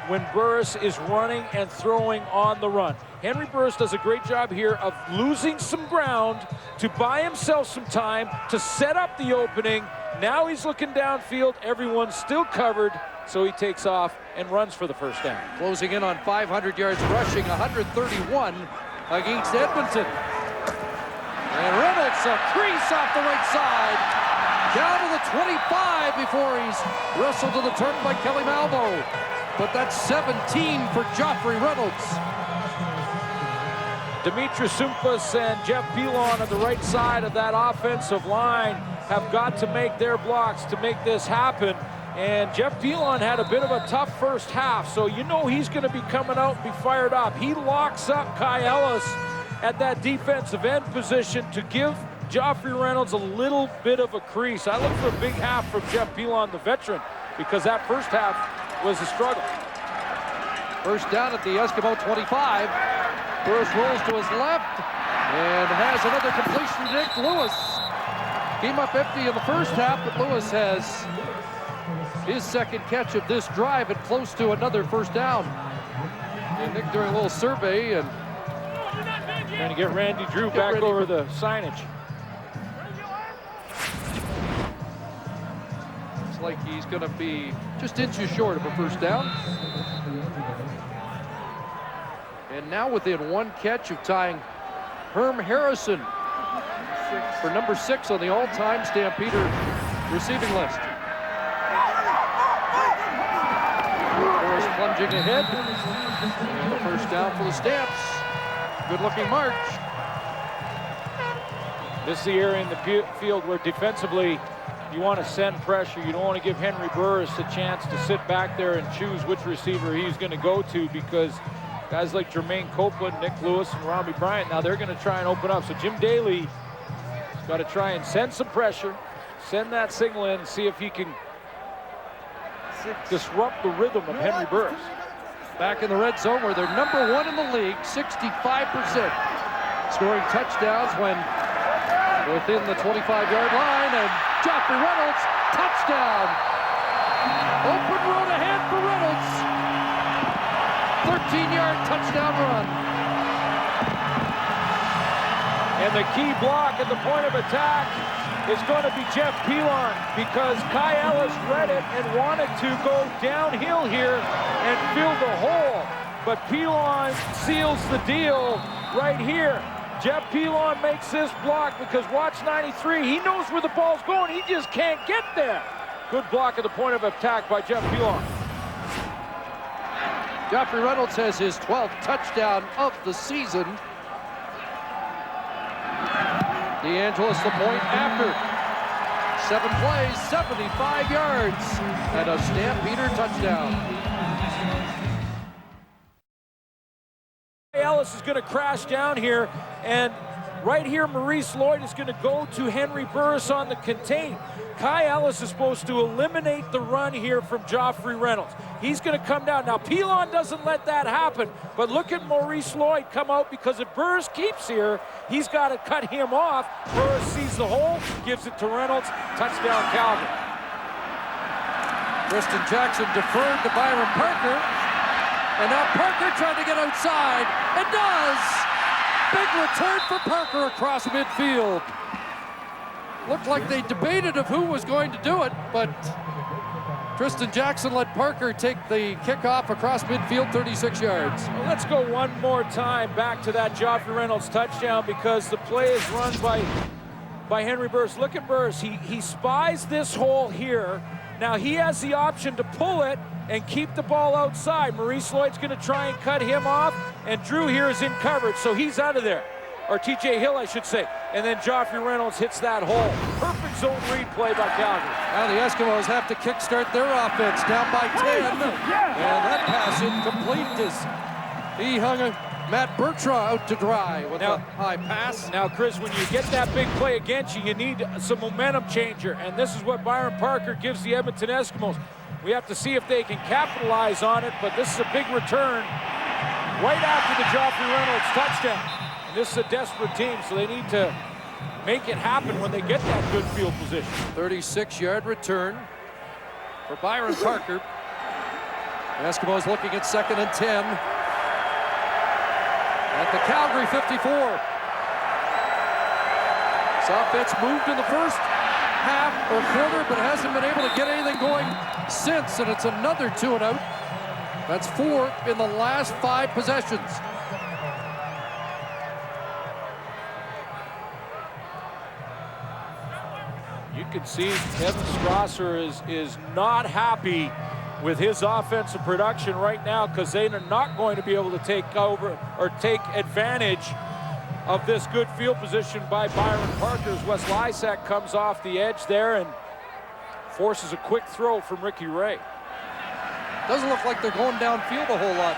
when Burris is running and throwing on the run. Henry Burris does a great job here of losing some ground to buy himself some time to set up the opening. Now he's looking downfield. Everyone's still covered, so he takes off and runs for the first down. Closing in on 500 yards rushing, 131 against Edmonton. And Reynolds, a crease off the right side. Down to the 25 before he's wrestled to the turn by Kelly Malvo. But that's 17 for Joffrey Reynolds. Dimitri Sumpas and Jeff Pilon on the right side of that offensive line have got to make their blocks to make this happen. And Jeff Pilon had a bit of a tough first half, so you know he's going to be coming out and be fired up. He locks up Kai Ellis at that defensive end position to give Joffrey Reynolds a little bit of a crease. I look for a big half from Jeff Pilon, the veteran, because that first half was a struggle. First down at the Eskimo 25. Burris rolls to his left and has another completion to Nick Lewis. Came up empty in the first half, but Lewis has his second catch of this drive and close to another first down. And Nick doing a little survey and trying to get Randy Drew back over the signage. Looks like he's going to be just inches short of a first down. And now within one catch of tying Herm Harrison for number 6 on the all-time Stampeder receiving list. Burris plunging ahead. And a first down for the Stamps. Good-looking march. This is the area in the field where defensively you want to send pressure. You don't want to give Henry Burris a chance to sit back there and choose which receiver he's going to go to, because guys like Jermaine Copeland, Nick Lewis, and Robbie Bryant, now they're going to try and open up. So Jim Daly's got to try and send some pressure, send that signal in, and see if he can disrupt the rhythm of Henry Burris. Back in the red zone where they're number 1 in the league, 65%. Scoring touchdowns when within the 25-yard line, and Joffrey Reynolds, touchdown. Open road ahead for Reynolds. 13-yard touchdown run. And the key block at the point of attack is going to be Jeff Pilon, because Kai Ellis read it and wanted to go downhill here and fill the hole. But Pilon seals the deal right here. Jeff Pilon makes this block because watch 93. He knows where the ball's going. He just can't get there. Good block at the point of attack by Jeff Pilon. Joffrey Reynolds has his 12th touchdown of the season. DeAngelis the point after. 7 plays, 75 yards, and a Stampeder touchdown. Ellis is going to crash down here, and right here Maurice Lloyd is going to go to Henry Burris on the contain. Kai Ellis is supposed to eliminate the run here from Joffrey Reynolds. He's going to come down. Now, Pilon doesn't let that happen, but look at Maurice Lloyd come out, because if Burris keeps here, he's got to cut him off. Burris sees the hole, gives it to Reynolds. Touchdown, Calgary. Tristan Jackson deferred to Byron Parker, and now Parker trying to get outside, and does! Big return for Parker across midfield. Looked like they debated of who was going to do it, but Tristan Jackson let Parker take the kickoff across midfield, 36 yards. Well, let's go one more time back to that Joffrey Reynolds touchdown, because the play is run by Henry Burris. Look at Burris. He spies this hole here. Now he has the option to pull it and keep the ball outside. Maurice Lloyd's going to try and cut him off, and Drew here is in coverage, so he's out of there. Or TJ Hill, I should say. And then Joffrey Reynolds hits that hole. Perfect zone read play by Calgary. Now the Eskimos have to kickstart their offense, down by 10. And that pass incomplete as he hung Matt Bertrand out to dry with a high pass. Now, Chris, when you get that big play against you, you need some momentum changer. And this is what Byron Parker gives the Edmonton Eskimos. We have to see if they can capitalize on it, but this is a big return right after the Joffrey Reynolds touchdown. This is a desperate team, so they need to make it happen when they get that good field position. 36-yard return for Byron Parker. The Eskimos looking at 2nd and 10. At the Calgary 54. This offense moved in the first half or quarter, but hasn't been able to get anything going since, and it's another 2 and out. That's 4 in the last 5 possessions. You can see Kevin Strasser is not happy with his offensive production right now, because they are not going to be able to take over or take advantage of this good field position by Byron Parker, as Wes Lysak comes off the edge there and forces a quick throw from Ricky Ray. Doesn't look like they're going downfield a whole lot.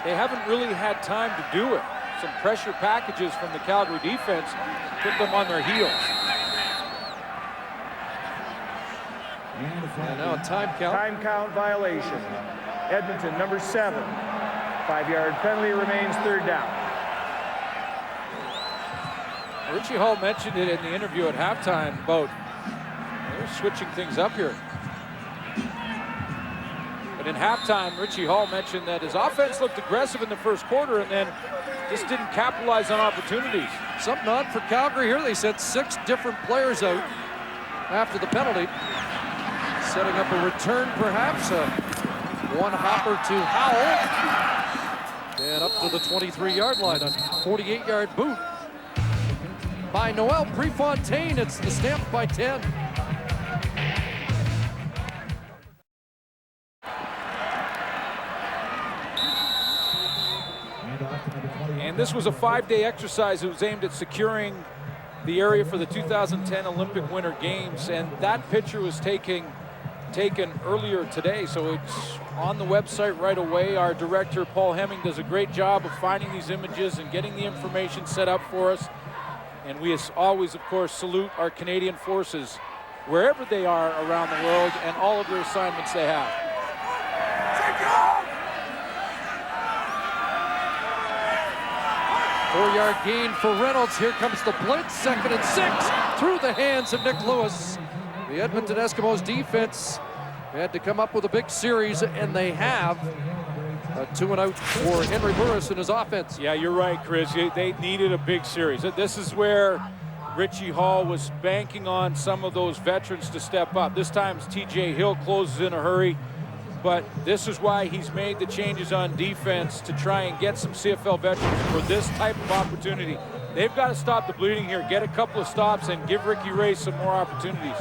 They haven't really had time to do it. Some pressure packages from the Calgary defense put them on their heels. And now a time count. Time count violation. Edmonton, number 7. 5-yard penalty, remains 3rd down. Richie Hall mentioned it in the interview at halftime about they're switching things up here. But in halftime, Richie Hall mentioned that his offense looked aggressive in the first quarter and then just didn't capitalize on opportunities. Something odd for Calgary here. They sent 6 different players out after the penalty. Setting up a return, perhaps. One hopper to Howell. And up to the 23-yard line. A 48-yard boot by Noel Prefontaine. It's the Stamp by 10. And this was a 5-day exercise. It was aimed at securing the area for the 2010 Olympic Winter Games. And that picture was taken earlier today, so it's on the website right away. Our director, Paul Hemming, does a great job of finding these images and getting the information set up for us. And we always, of course, salute our Canadian forces wherever they are around the world and all of their assignments they have. 4-yard gain for Reynolds. Here comes the blitz, 2nd and 6, through the hands of Nick Lewis. The Edmonton Eskimos defense had to come up with a big series, and they have. 2 and out for Henry Burris and his offense. Yeah, you're right, Chris. They needed a big series. This is where Richie Hall was banking on some of those veterans to step up. This time TJ Hill closes in a hurry, but this is why he's made the changes on defense to try and get some CFL veterans for this type of opportunity. They've got to stop the bleeding here, get a couple of stops, and give Ricky Ray some more opportunities.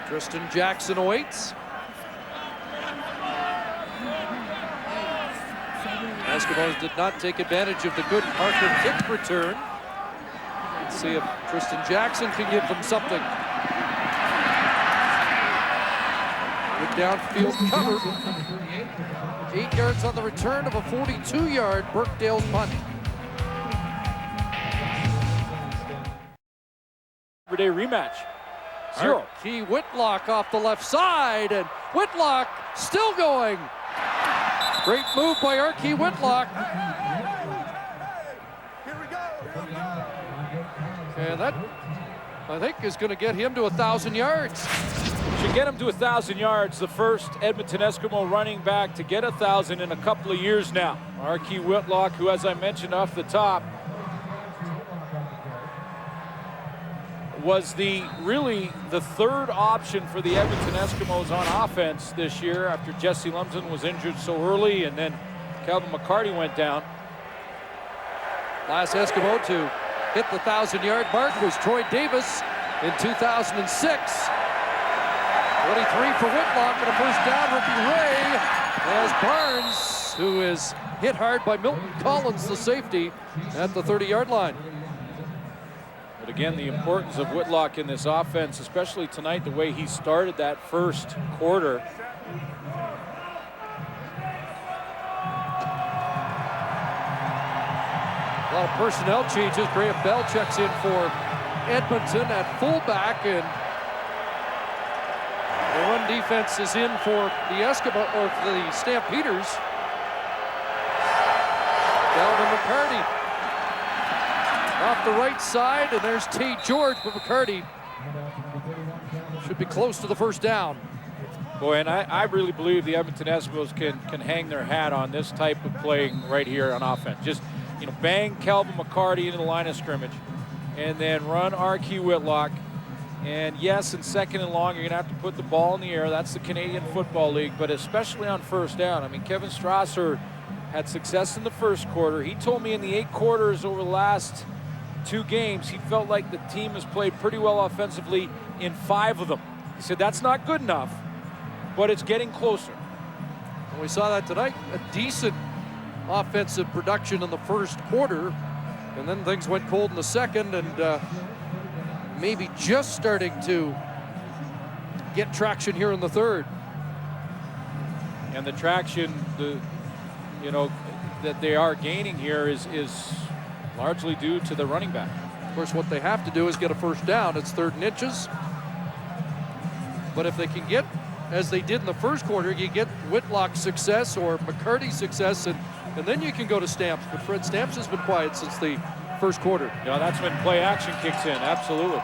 Tristan Jackson awaits. Eskimos did not take advantage of the good Parker kick return. Let's see if Tristan Jackson can give them something. Good downfield cover. 8 yards on the return of a 42-yard Birkdale's punt. Everyday rematch. 0. Key Whitlock off the left side, and Whitlock still going. Great move by Archie Whitlock. And that, I think, is going to get him to 1,000 yards. Should get him to 1,000 yards. The first Edmonton Eskimo running back to get 1,000 in a couple of years now. Archie Whitlock, who, as I mentioned off the top, was really the third option for the Edmonton Eskimos on offense this year after Jesse Lumsden was injured so early, and then Calvin McCarty went down. Last Eskimo to hit the 1,000-yard mark was Troy Davis in 2006. 23 for Whitlock and a first down. Ricky Ray as Barnes, who is hit hard by Milton Collins, the safety, at the 30-yard line. But again, the importance of Whitlock in this offense, especially tonight, the way he started that first quarter. A lot of personnel changes. Graham Bell checks in for Edmonton at fullback, and the run defense is in for the for the Stampeders. Calvin McCarty off the right side, and there's T. George, but McCarty should be close to the first down. Boy, and I really believe the Edmonton Eskimos can hang their hat on this type of play right here on offense. Just, bang Calvin McCarty into the line of scrimmage, and then run Archie Whitlock. And yes, in second and long, you're going to have to put the ball in the air. That's the Canadian Football League, but especially on first down. I mean, Kevin Strasser had success in the first quarter. He told me in the 8 quarters over the last 2 games, he felt like the team has played pretty well offensively in 5 of them. He said that's not good enough, but it's getting closer. And we saw that tonight, a decent offensive production in the first quarter, and then things went cold in the second, and maybe just starting to get traction here in the third. And the traction, that they are gaining here is largely due to the running back. Of course, what they have to do is get a first down. It's 3rd and inches. But if they can get, as they did in the first quarter, you get Whitlock's success or McCarty's success, and then you can go to Stamps. But Fred Stamps has been quiet since the first quarter. Yeah, that's when play action kicks in, absolutely.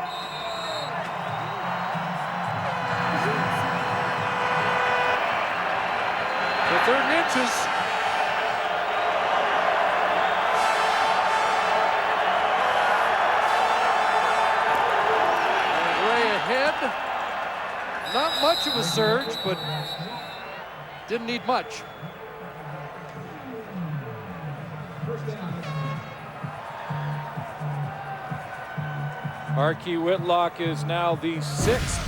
So 3rd and inches. Not much of a surge, but didn't need much. Archie Whitlock is now the 6th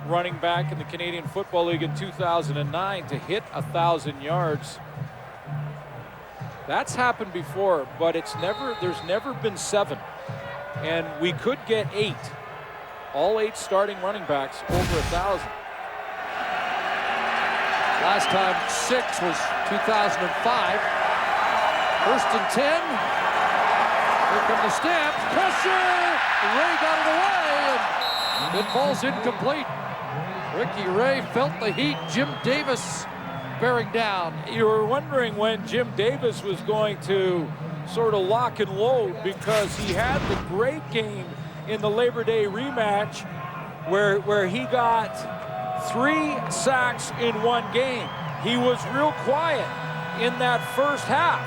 running back in the Canadian Football League in 2009 to hit 1,000 yards. That's happened before, but there's never been 7. And we could get 8. All 8 starting running backs over 1,000. Last time 6 was 2005. 1st and 10. Here come the Stamps. Pressure! Ray got it away, and it falls incomplete. Ricky Ray felt the heat. Jim Davis bearing down. You were wondering when Jim Davis was going to sort of lock and load, because he had the great game in the Labor Day rematch where he got 3 sacks in one game. He was real quiet in that first half.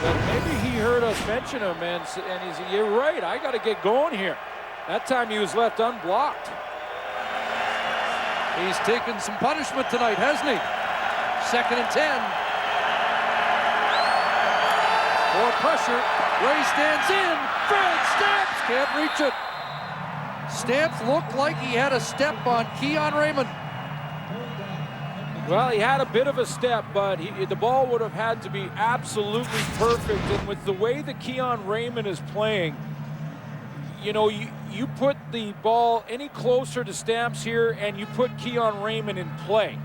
But maybe he heard us mention him, and he said, you're right, I got to get going here. That time he was left unblocked. He's taken some punishment tonight, hasn't he? 2nd and 10. More pressure. Ray stands in. Fred Stamps can't reach it. Stamps looked like he had a step on Keon Raymond. Well, he had a bit of a step, but the ball would have had to be absolutely perfect. And with the way that Keon Raymond is playing, you know, you put the ball any closer to Stamps here, and you put Keon Raymond in play.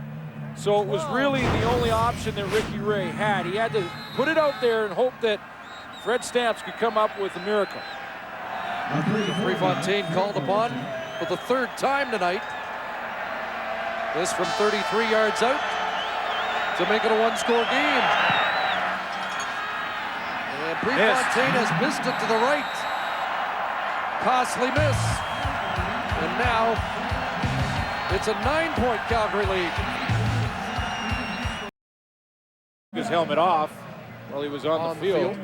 So it was really the only option that Ricky Ray had. He had to put it out there and hope that Fred Stamps could come up with a miracle. Prefontaine called upon for the 3rd time tonight. This from 33 yards out to make it a 1-score game. And Prefontaine has missed it to the right. Costly miss. And now it's a 9-point Calgary lead. His helmet off while he was on the field.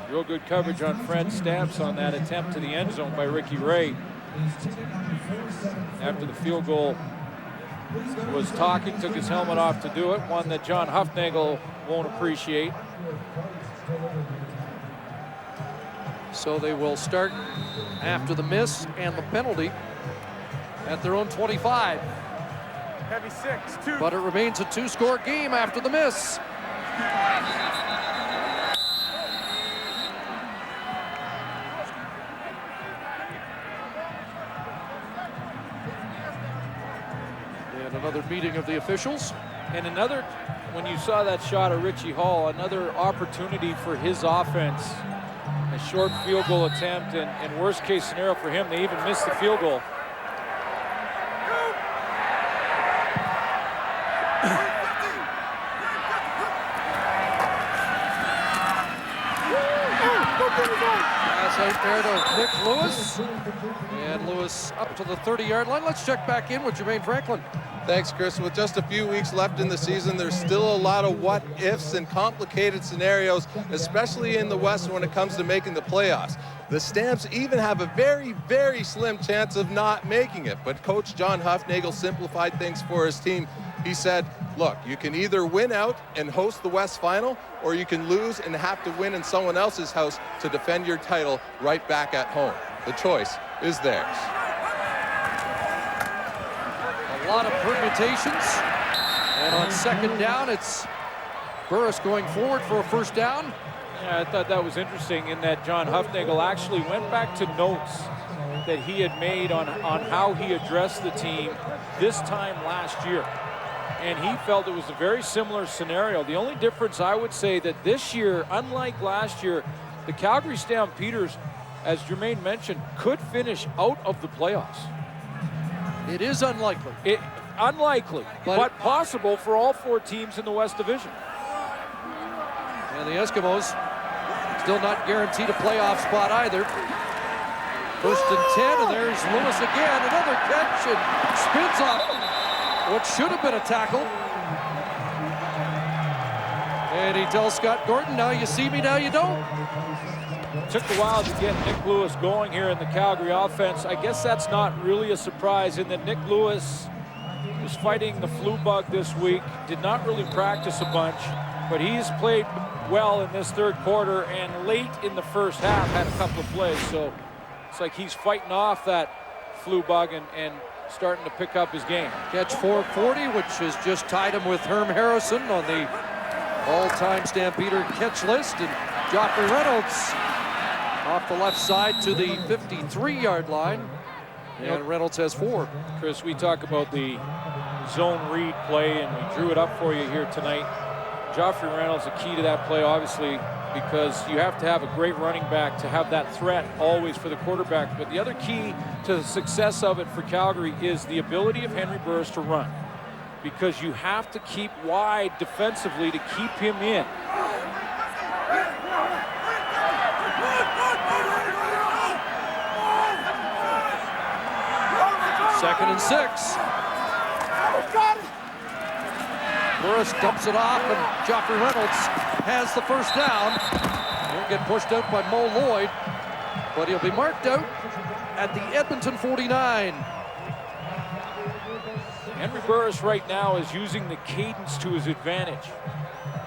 Real good coverage on Fred Stamps on that attempt to the end zone by Ricky Ray. After the field goal was talking, took his helmet off to do it, one that John Hufnagel won't appreciate. So they will start after the miss and the penalty at their own 25. Heavy 6-2. But it remains a 2-score game after the miss. And another meeting of the officials. And another, when you saw that shot of Richie Hall, another opportunity for his offense. A short field goal attempt, and worst case scenario for him, they even missed the field goal. Pass out there to Nick Lewis. And Lewis up to the 30-yard line. Let's check back in with Jermaine Franklin. Thanks, Chris. With just a few weeks left in the season, there's still a lot of what-ifs and complicated scenarios, especially in the West when it comes to making the playoffs. The Stamps even have a very, very slim chance of not making it. But Coach John Hufnagel simplified things for his team. He said, look, you can either win out and host the West Final, or you can lose and have to win in someone else's house to defend your title right back at home. The choice is theirs. A lot of permutations. And on 2nd down, it's Burris going forward for a 1st down. Yeah, I thought that was interesting in that John Hufnagel actually went back to notes that he had made on how he addressed the team this time last year. And he felt it was a very similar scenario. The only difference, I would say, that this year, unlike last year, the Calgary Stampeders, as Jermaine mentioned, could finish out of the playoffs. It is unlikely. Unlikely, but possible for all 4 teams in the West Division. And the Eskimos still not guaranteed a playoff spot either. 1st and 10, and there's Lewis again. Another catch, and spins off what should have been a tackle. And he tells Scott Gordon, now you see me, now you don't. Took a while to get Nick Lewis going here in the Calgary offense. I guess that's not really a surprise in that Nick Lewis was fighting the flu bug this week, did not really practice a bunch, but he's played well in this 3rd quarter, and late in the 1st half had a couple of plays. So it's like he's fighting off that flu bug and starting to pick up his game. Catch 440, which has just tied him with Herm Harrison on the all-time Stampeder catch list. And Joffrey Reynolds off the left side to the 53-yard line. And Reynolds has 4. Chris, we talk about the zone read play, and we drew it up for you here tonight. Joffrey Reynolds, the key to that play, obviously, because you have to have a great running back to have that threat always for the quarterback. But the other key to the success of it for Calgary is the ability of Henry Burris to run, because you have to keep wide defensively to keep him in. Second and 6. Burris dumps it off, and Joffrey Reynolds has the first down. He'll get pushed out by Mo Lloyd, but he'll be marked out at the Edmonton 49. Henry Burris right now is using the cadence to his advantage.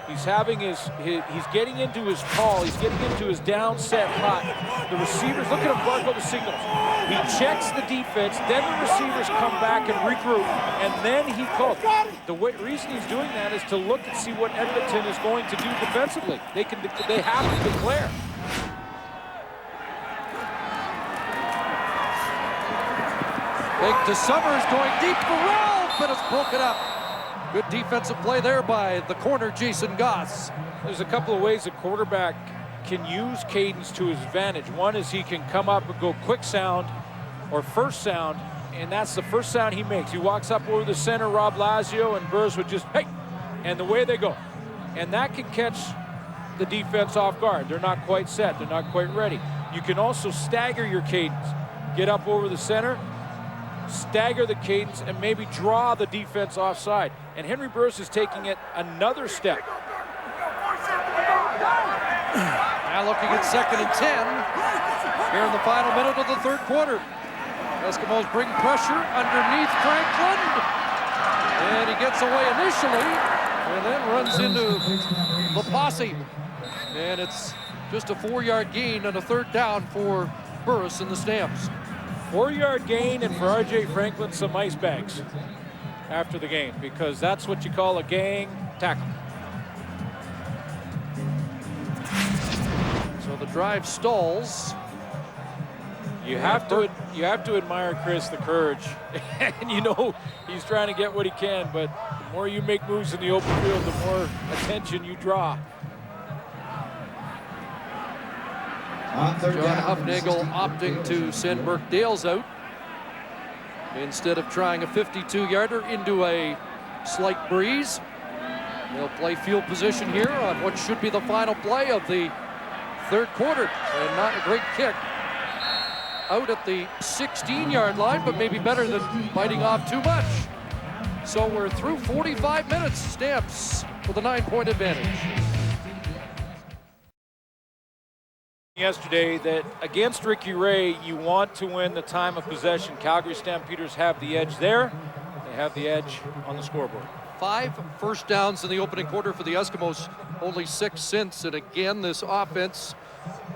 He's having he's getting into his call. He's getting into his down set hot. The receivers, look at him bark out the signals. He checks the defense, then the receivers come back and regroup, and then he calls. The reason he's doing that is to look and see what Edmonton is going to do defensively. They have to declare. Big to Summers going deep for Ralph, and it's broken up. Good defensive play there by the corner, Jason Goss. There's a couple of ways a quarterback can use cadence to his advantage. One is he can come up and go quick sound or first sound, and that's the first sound he makes. He walks up over the center, Rob Lazio, and Burris would just, hey, and the way they go. And that can catch the defense off guard. They're not quite set. They're not quite ready. You can also stagger your cadence. Get up over the center, stagger the cadence, and maybe draw the defense offside. And Henry Burris is taking it another step. Now looking at second and 10 here in the final minute of the third quarter. Eskimos bring pressure underneath Franklin, and he gets away initially and then runs into the posse. And it's just a 4-yard gain and a third down for Burris and the Stamps. 4-yard gain, and for R.J. Franklin some ice bags after the game, because that's what you call a gang tackle. So the drive stalls. You have to admire Chris, the courage. And you know he's trying to get what he can, but the more you make moves in the open field, the more attention you draw. John Hufnagel opting to send Burke Dales out instead of trying a 52-yarder into a slight breeze. They'll play field position here on what should be the final play of the third quarter, and not a great kick out at the 16-yard line, but maybe better than biting off too much. So we're through 45 minutes. Stamps with a 9-point advantage. Yesterday that against Ricky Ray, you want to win the time of possession. Calgary Stampeders have the edge there. They have the edge on the scoreboard. 5 first downs in the opening quarter for the Eskimos, only 6 since. And again, this offense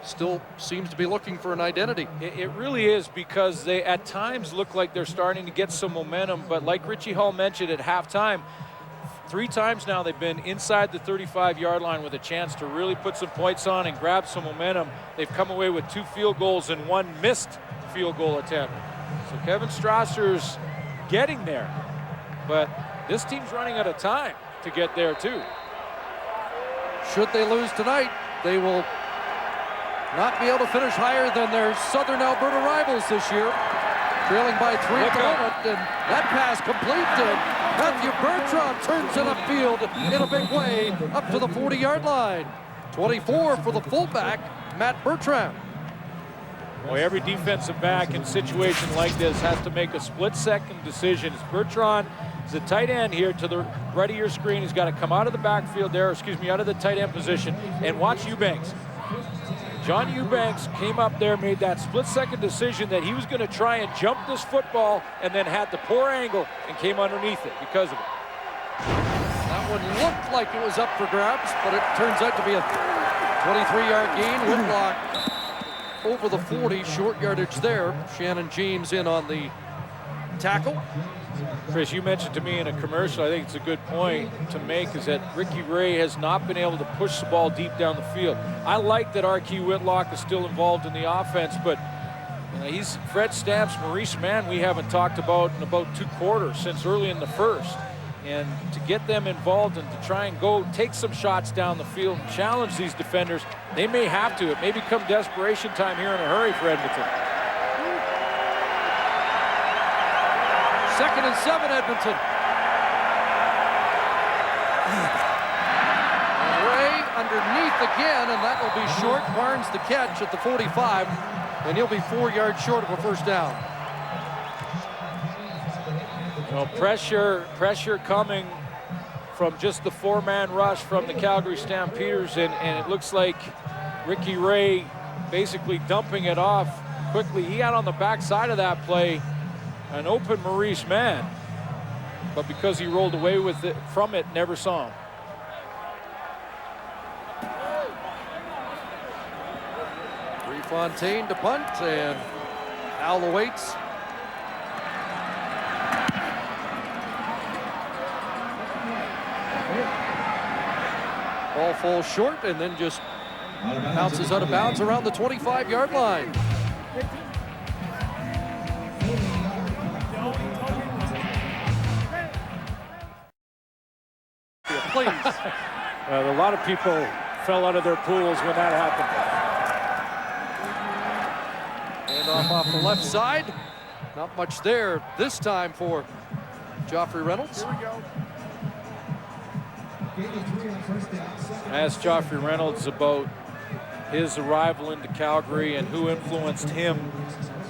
still seems to be looking for an identity. It really is, because they at times look like they're starting to get some momentum, but like Richie Hall mentioned at halftime, 3 times now they've been inside the 35-yard line with a chance to really put some points on and grab some momentum. They've come away with 2 field goals and 1 missed field goal attempt. So Kevin Strasser's getting there, but this team's running out of time to get there too. Should they lose tonight, they will not be able to finish higher than their Southern Alberta rivals this year, trailing by 3 at the moment, and that pass completed. Matthew Bertrand turns it upfield in a big way up to the 40-yard line. 24 for the fullback, Matt Bertrand. Boy, every defensive back in a situation like this has to make a split-second decision. As Bertrand is a tight end here to the right of your screen. He's got to come out of the backfield there, out of the tight end position, and watch Eubanks. John Eubanks came up there, made that split-second decision that he was going to try and jump this football, and then had the poor angle and came underneath it because of it. That one looked like it was up for grabs, but it turns out to be a 23-yard gain. Whitlock over the 40, short yardage there. Shannon James in on the tackle. Chris, you mentioned to me in a commercial, I think it's a good point to make, is that Ricky Ray has not been able to push the ball deep down the field. I like that R.Q. Whitlock is still involved in the offense, but he's Fred Stamps, Maurice Mann we haven't talked about in about 2 quarters since early in the first. And to get them involved and to try and go take some shots down the field and challenge these defenders, they may have to. It may become desperation time here in a hurry for Edmonton. 2nd and 7, Edmonton. And Ray underneath again, and that will be short. Barnes the catch at the 45, and he'll be 4 yards short of a first down. No pressure coming from just the four-man rush from the Calgary Stampeders, and it looks like Ricky Ray basically dumping it off quickly. He had on the backside of that play an open Maurice man, but because he rolled away with it from it, never saw him. Fontaine to punt, and Al awaits. Ball falls short and then just bounces out of bounds around the 25-yard line. Please. A lot of people fell out of their pools when that happened. Off the left side. Not much there this time for Joffrey Reynolds. I asked Joffrey Reynolds about his arrival into Calgary and who influenced him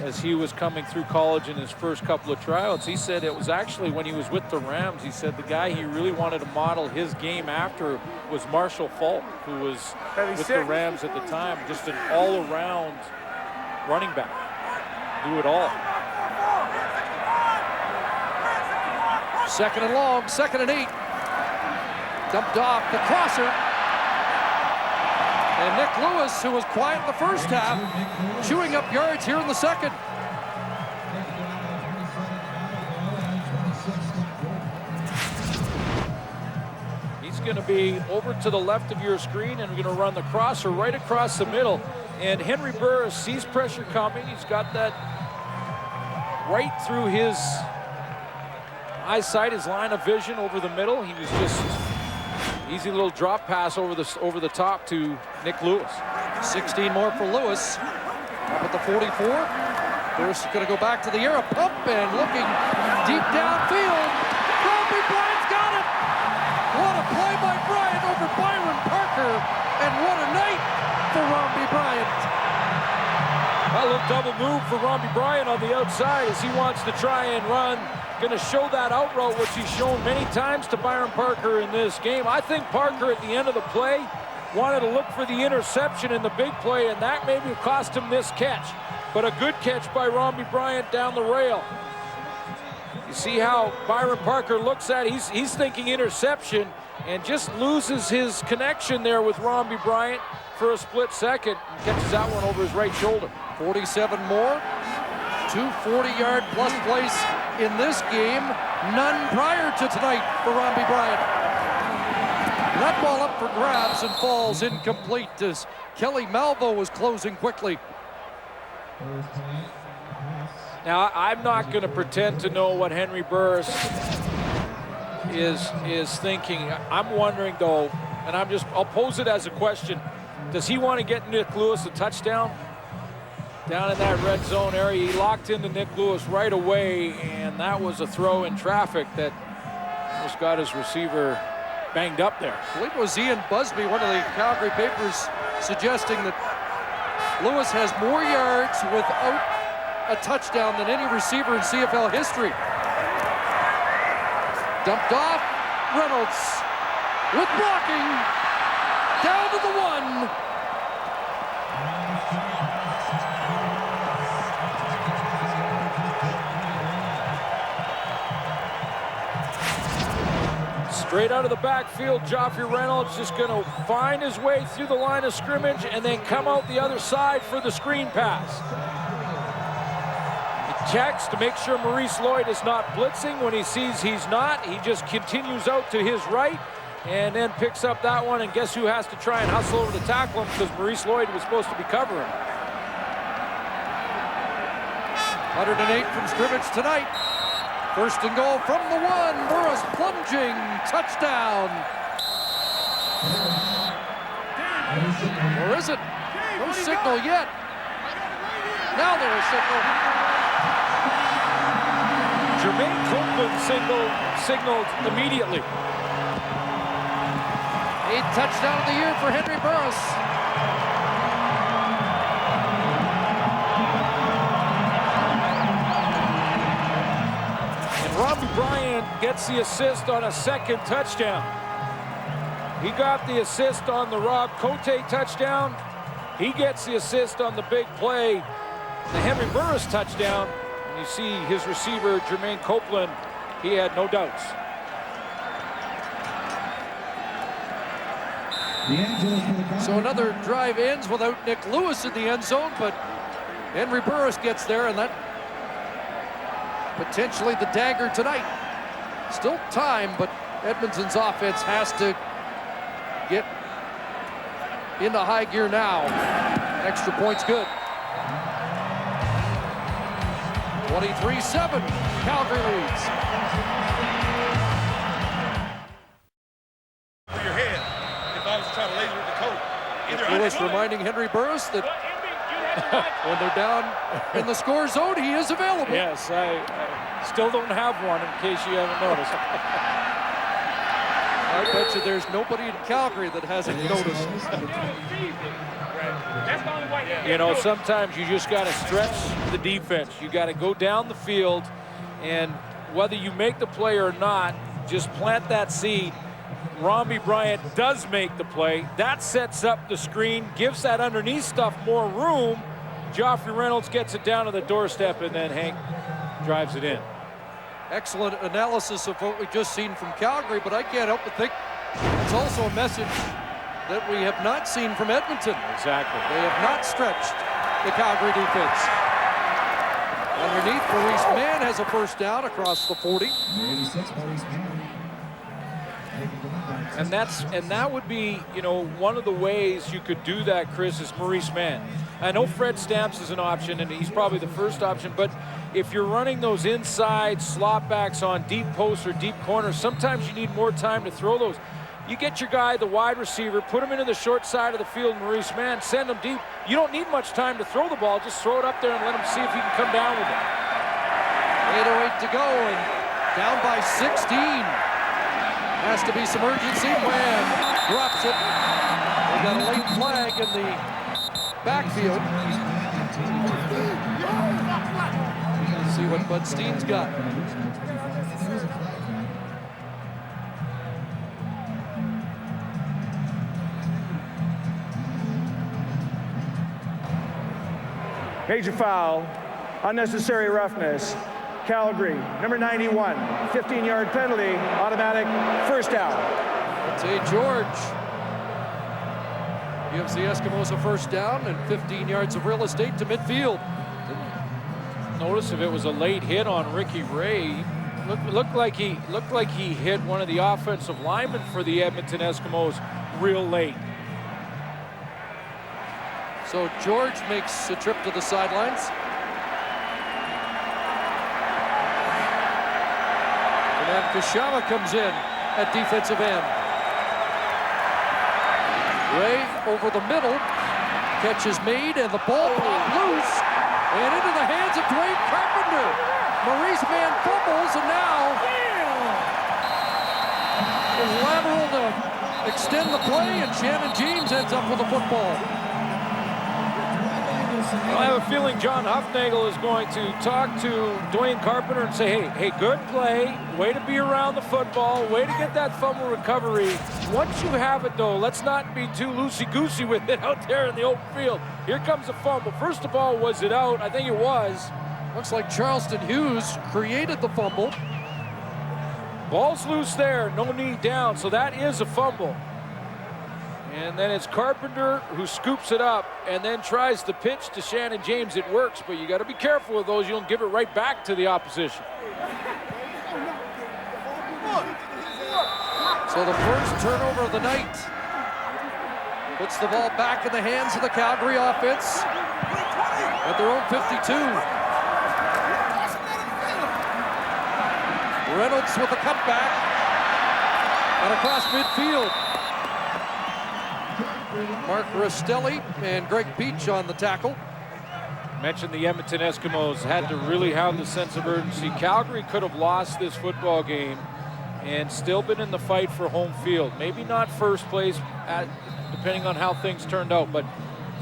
as he was coming through college in his first couple of tryouts. He said it was actually when he was with the Rams. He said the guy he really wanted to model his game after was Marshall Faulk, who was with the Rams at the time. Just an all-around running back. Do it all. 2nd and long, 2nd and 8. Dumped off the crosser. And Nick Lewis, who was quiet in the first half, chewing up yards here in the second. He's going to be over to the left of your screen, and we're going to run the crosser right across the middle. And Henry Burris sees pressure coming. He's got that right through his eyesight, his line of vision over the middle. He was just easy little drop pass over the top to Nick Lewis. 16 more for Lewis. Up at the 44. Burris is going to go back to the air, a pump, and looking deep downfield. Robbie Bryant's got it. What a play by Bryant over Byron Parker, and what a night for Robbie Bryant. A little double move for Robbie Bryant on the outside as he wants to try and run. Going to show that out route, which he's shown many times to Byron Parker in this game. I think Parker at the end of the play wanted to look for the interception in the big play, and that maybe cost him this catch. But a good catch by Robbie Bryant down the rail. You see how Byron Parker looks at it. He's thinking interception and just loses his connection there with Robbie Bryant for a split second and catches that one over his right shoulder. 47 more. 2 40-yard plus plays in this game. None prior to tonight for Robbie Bryant. That ball up for grabs and falls incomplete as Kelly Malvo was closing quickly. Now, I'm not going to pretend to know what Henry Burris is thinking. I'm wondering, though, and I'll pose it as a question. Does he want to get Nick Lewis a touchdown? Down in that red zone area, he locked into Nick Lewis right away, and that was a throw in traffic that just got his receiver banged up there. I believe it was Ian Busby, one of the Calgary papers, suggesting that Lewis has more yards without a touchdown than any receiver in CFL history. Dumped off, Reynolds with blocking, down to the 1. Straight out of the backfield, Joffrey Reynolds just going to find his way through the line of scrimmage and then come out the other side for the screen pass. He checks to make sure Maurice Lloyd is not blitzing. When he sees he's not, he just continues out to his right and then picks up that one. And guess who has to try and hustle over to tackle him, because Maurice Lloyd was supposed to be covering. 108 from scrimmage tonight. 1st and goal from the 1. Burris plunging. Touchdown. Or is it? No signal yet. Now there's a signal. Jermaine Copeland signaled immediately. 8th touchdown of the year for Henry Burris. Robbie Bryant gets the assist on a second touchdown. He got the assist on the Rob Cote touchdown. He gets the assist on the big play, the Henry Burris touchdown. And you see his receiver, Jermaine Copeland, he had no doubts. So another drive ends without Nick Lewis in the end zone, but Henry Burris gets there, and that potentially the dagger tonight. Still time, but Edmonton's offense has to get into high gear now. Extra point's good. 23-7, Calgary leads. For your head, if I was trying to laser at the coat. Lewis reminding Henry Burris that when they're down in the score zone, he is available. Yes, I still don't have one, in case you haven't noticed. I bet you there's nobody in Calgary that hasn't noticed. You know, sometimes you just got to stretch the defense. You got to go down the field, and whether you make the play or not, just plant that seed. Robbie Bryant does make the play. That sets up the screen, gives that underneath stuff more room. Joffrey Reynolds gets it down to the doorstep, and then Hank drives it in. Excellent analysis of what we've just seen from Calgary, but I can't help but think it's also a message that we have not seen from Edmonton. Exactly. They have not stretched the Calgary defense. Underneath, Maurice Mann has a first down across the 40. And that would be, you know, one of the ways you could do that, Chris, is Maurice Mann. I know Fred Stamps is an option, and he's probably the first option, but if you're running those inside slot backs on deep posts or deep corners, sometimes you need more time to throw those. You get your guy, the wide receiver, put him into the short side of the field, Maurice Mann, send him deep. You don't need much time to throw the ball. Just throw it up there and let him see if he can come down with it. 8:08 to go, and down by 16. Has to be some urgency. Mann drops it. We got a late flag in the backfield. Let's see what Bud Steen's got. Major foul, unnecessary roughness. Calgary, number 91, 15-yard penalty, automatic first down. Tay George gives the Eskimos a first down and 15 yards of real estate to midfield. Notice if it was a late hit on Ricky Ray. Looked like he hit one of the offensive linemen for the Edmonton Eskimos real late. So George makes a trip to the sidelines. And Kashama comes in at defensive end. Ray over the middle. Catch is made, and the ball popped loose. And into the hands of Dwayne Carpenter. Maurice Mann fumbles, and now a lateral to extend the play, and Shannon James ends up with the football. I have a feeling John Huffnagel is going to talk to Dwayne Carpenter and say, hey, good play, way to be around the football, way to get that fumble recovery. Once you have it, though, let's not be too loosey-goosey with it out there in the open field. Here comes the fumble. First of all, was it out? I think it was. Looks like Charleston Hughes created the fumble. Ball's loose there, no knee down, so that is a fumble. And then it's Carpenter who scoops it up and then tries to pitch to Shannon James. It works, but you got to be careful with those. You don't give it right back to the opposition. So the first turnover of the night puts the ball back in the hands of the Calgary offense at their own 52. Reynolds with a cutback and across midfield. Mark Rastelli and Greg Beach on the tackle. Mentioned the Edmonton Eskimos had to really have the sense of urgency. Calgary could have lost this football game and still been in the fight for home field. Maybe not first place, depending on how things turned out, but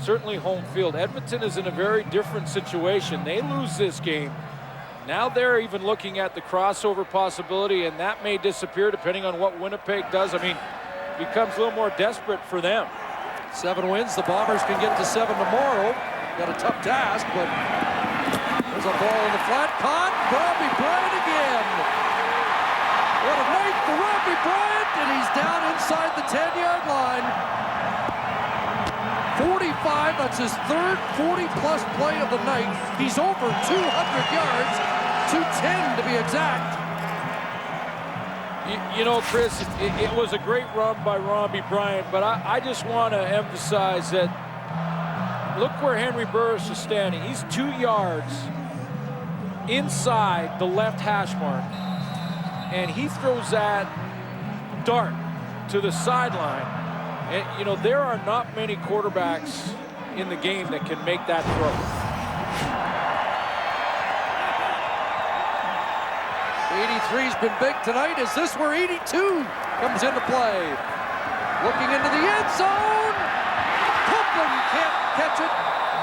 certainly home field. Edmonton is in a very different situation. They lose this game. Now they're even looking at the crossover possibility, and that may disappear depending on what Winnipeg does. I mean, it becomes a little more desperate for them. 7 wins. The Bombers can get to 7 tomorrow. Got a tough task, but there's a ball in the flat. Caught. Robbie Bryant again. What a night for Robbie Bryant, and he's down inside the 10-yard line. 45, that's his third 40-plus play of the night. He's over 200 yards, 210 to be exact. You know, Chris, it was a great run by Robbie Bryant, but I just want to emphasize that look where Henry Burris is standing. He's 2 yards inside the left hash mark, and he throws that dart to the sideline. And, you know, there are not many quarterbacks in the game that can make that throw. 83's been big tonight. Is this where 82 comes into play? Looking into the end zone. Copeland can't catch it,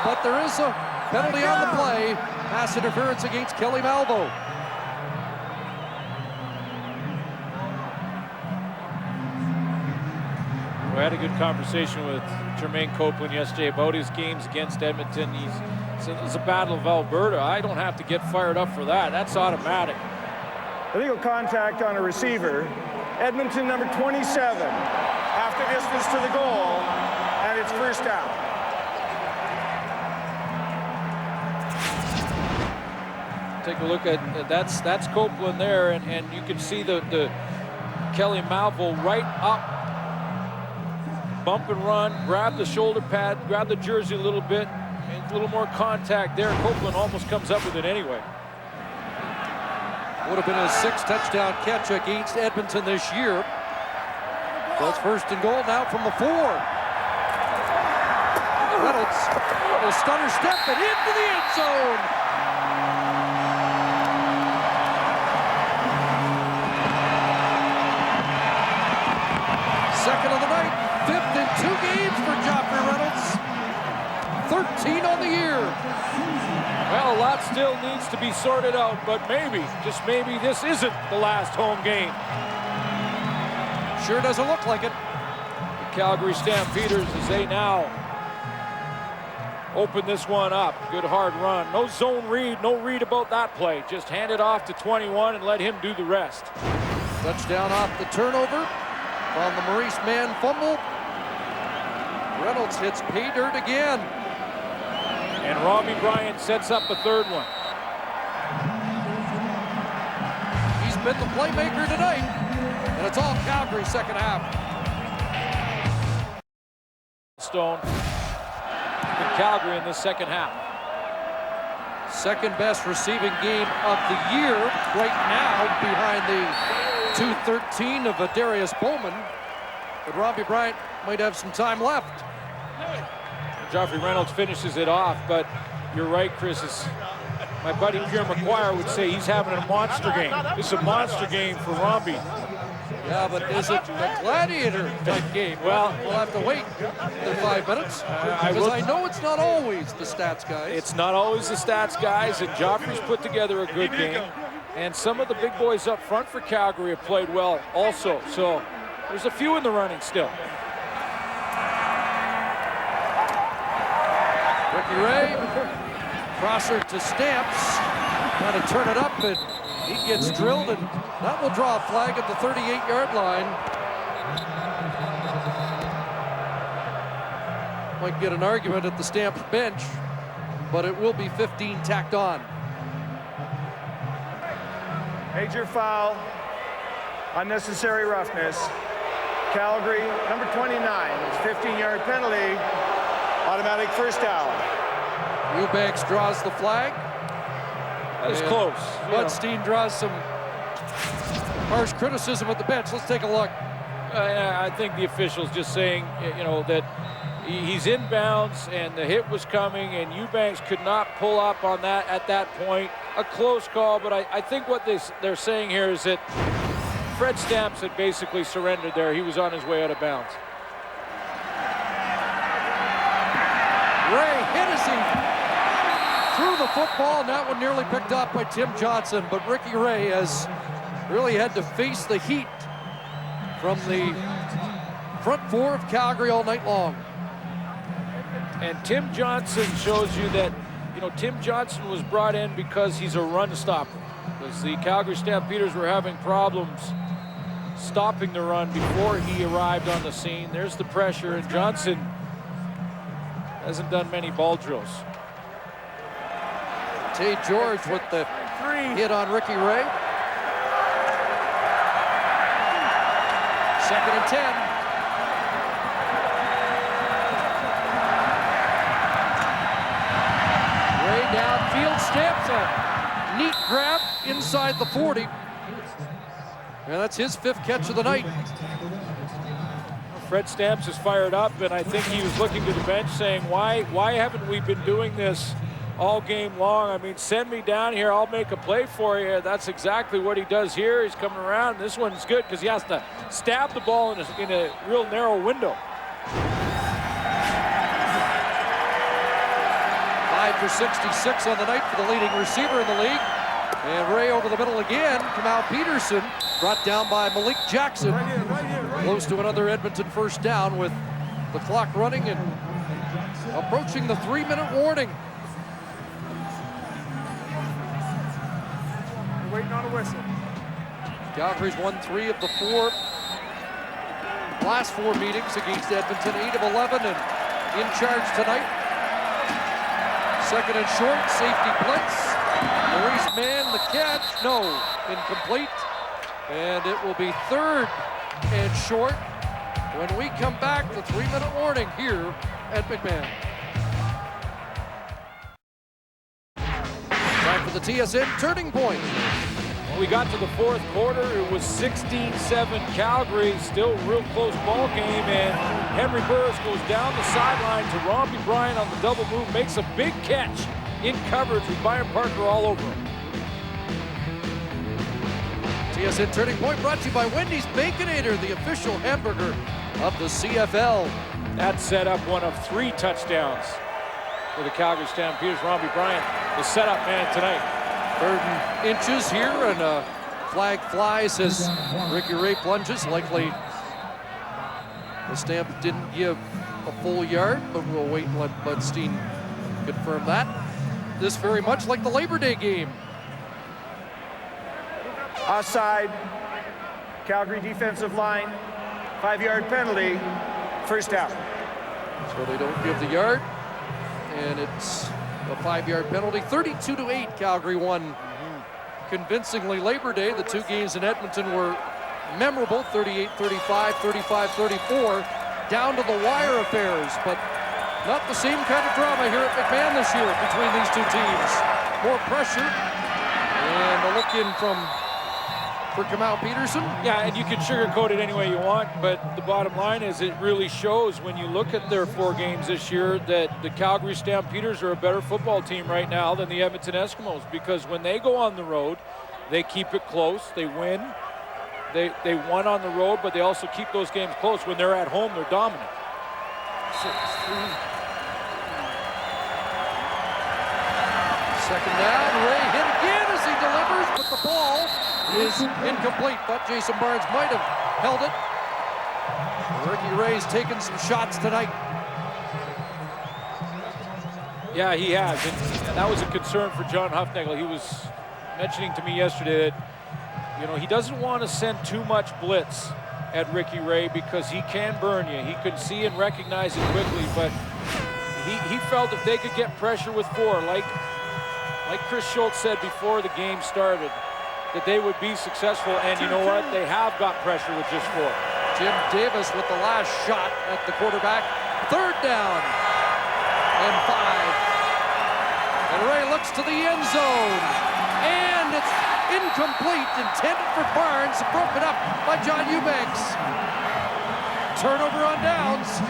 but there is a penalty on the play. Pass interference against Kelly Malvo. We had a good conversation with Jermaine Copeland yesterday about his games against Edmonton. He said it's a battle of Alberta. I don't have to get fired up for that. That's automatic. Illegal contact on a receiver. Edmonton number 27. Half the distance to the goal, and it's first down. Take a look at that's Copeland there, and you can see the Kelly Malvo right up, bump and run, grab the shoulder pad, grab the jersey a little bit, and a little more contact there. Copeland almost comes up with it anyway. Would have been his 6th touchdown catch against Edmonton this year. So it's first and goal now from the 4. Reynolds will stunner step and into the end zone. Second of the night, 5th in 2 games for Joffrey Reynolds. 13 on the year. Well, a lot still needs to be sorted out, but maybe, just maybe, this isn't the last home game. Sure doesn't look like it. The Calgary Stampeders, as they now open this one up. Good hard run. No zone read, no read about that play. Just hand it off to 21 and let him do the rest. Touchdown off the turnover on the Maurice Mann fumble. Reynolds hits pay dirt again. And Robbie Bryant sets up a 3rd one. He's been the playmaker tonight, and it's all Calgary second half. Stone in Calgary in the second half. Second best receiving game of the year right now behind the 213 of Darius Bowman. But Robbie Bryant might have some time left. Joffrey Reynolds finishes it off, but you're right, Chris. My buddy Pierre McGuire would say he's having a monster game. It's a monster game for Robbie. Yeah, but is it a gladiator type game? Well, we'll have to wait the 5 minutes. Because I know it's not always the stats guys. It's not always the stats guys, and Joffrey's put together a good game. And some of the big boys up front for Calgary have played well also. So there's a few in the running still. Ricky Ray, crosser to Stamps, trying to turn it up, and he gets drilled, and that will draw a flag at the 38-yard line. Might get an argument at the Stamps bench, but it will be 15 tacked on. Major foul, unnecessary roughness. Calgary, number 29, it's a 15-yard penalty, automatic first down. Eubanks draws the flag. That is close. Budstein draws some harsh criticism at the bench. Let's take a look. I think the official's just saying, you know, that he's inbounds and the hit was coming, and Eubanks could not pull up on that at that point. A close call, but I think what they're saying here is that Fred Stamps had basically surrendered there. He was on his way out of bounds. Ray Hennessy threw the football, and that one nearly picked up by Tim Johnson, but Ricky Ray has really had to face the heat from the front four of Calgary all night long. And Tim Johnson shows you that, you know, Tim Johnson was brought in because he's a run stopper. Because the Calgary Stampeders were having problems stopping the run before he arrived on the scene. There's the pressure, and Johnson hasn't done many ball drills. Tay George with the hit on Ricky Ray. 2nd and 10. Ray downfield, stamps a neat grab inside the 40. And that's his 5th catch of the night. Fred Stamps is fired up, and I think he was looking to the bench saying, why haven't we been doing this all game long? I mean, send me down here, I'll make a play for you. That's exactly what he does here. He's coming around. This one's good because he has to stab the ball in a real narrow window. 5 for 66 on the night for the leading receiver in the league. And Ray over the middle again. Kamau Peterson brought down by Malik Jackson. Close to another Edmonton first down with the clock running and approaching the 3-minute warning. We're waiting on a whistle. Calgary's won 3 of the 4 last 4 meetings against Edmonton, 8 of 11, and in charge tonight. 2nd and short, safety blitz. Maurice Mann, the catch, no, incomplete. And it will be 3rd and short when we come back. The 3-minute warning here at McMahon. Time for the TSN turning point. We got to the 4th quarter. It was 16-7 Calgary, still real close ball game, and Henry Burris goes down the sideline to Robbie Bryant on the double move, makes a big catch in coverage with Byron Parker all over him. TSN turning point brought to you by Wendy's Baconator, the official hamburger of the CFL. That set up one of 3 touchdowns for the Calgary Stampeders. Robbie Bryant, the setup man tonight. 3rd and inches here, and flag flies as Ricky Ray plunges. Likely the Stamp didn't give a full yard, but we'll wait and let Budstein confirm that. This very much like the Labor Day game. Offside, Calgary defensive line, 5-yard penalty, first down. So they don't give the yard, and it's a 5-yard penalty. 32-8, Calgary won convincingly Labor Day. The 2 games in Edmonton were memorable, 38-35, 35-34, down to the wire affairs, but not the same kind of drama here at McMahon this year between these 2 teams. More pressure, and a look in for Kamau Peterson. Yeah, and you can sugarcoat it any way you want, but the bottom line is it really shows when you look at their 4 games this year that the Calgary Stampeders are a better football team right now than the Edmonton Eskimos, because when they go on the road, they keep it close, they win. They won on the road, but they also keep those games close. When they're at home, they're dominant. 2nd down, Ray hit again as he delivers, but the ball is incomplete. But Jason Barnes might have held it. Ricky Ray's taken some shots tonight. Yeah, he has, and that was a concern for John Hufnagel. He was mentioning to me yesterday that, you know, he doesn't want to send too much blitz at Ricky Ray because he can burn you. He can see and recognize it quickly, but he felt if they could get pressure with 4, like Chris Schultz said before the game started, that they would be successful, and you know what? They have got pressure with just 4. Jim Davis with the last shot at the quarterback. 3rd down and 5. And Ray looks to the end zone, and it's incomplete, intended for Barnes, broken up by John Eubanks. Turnover on downs.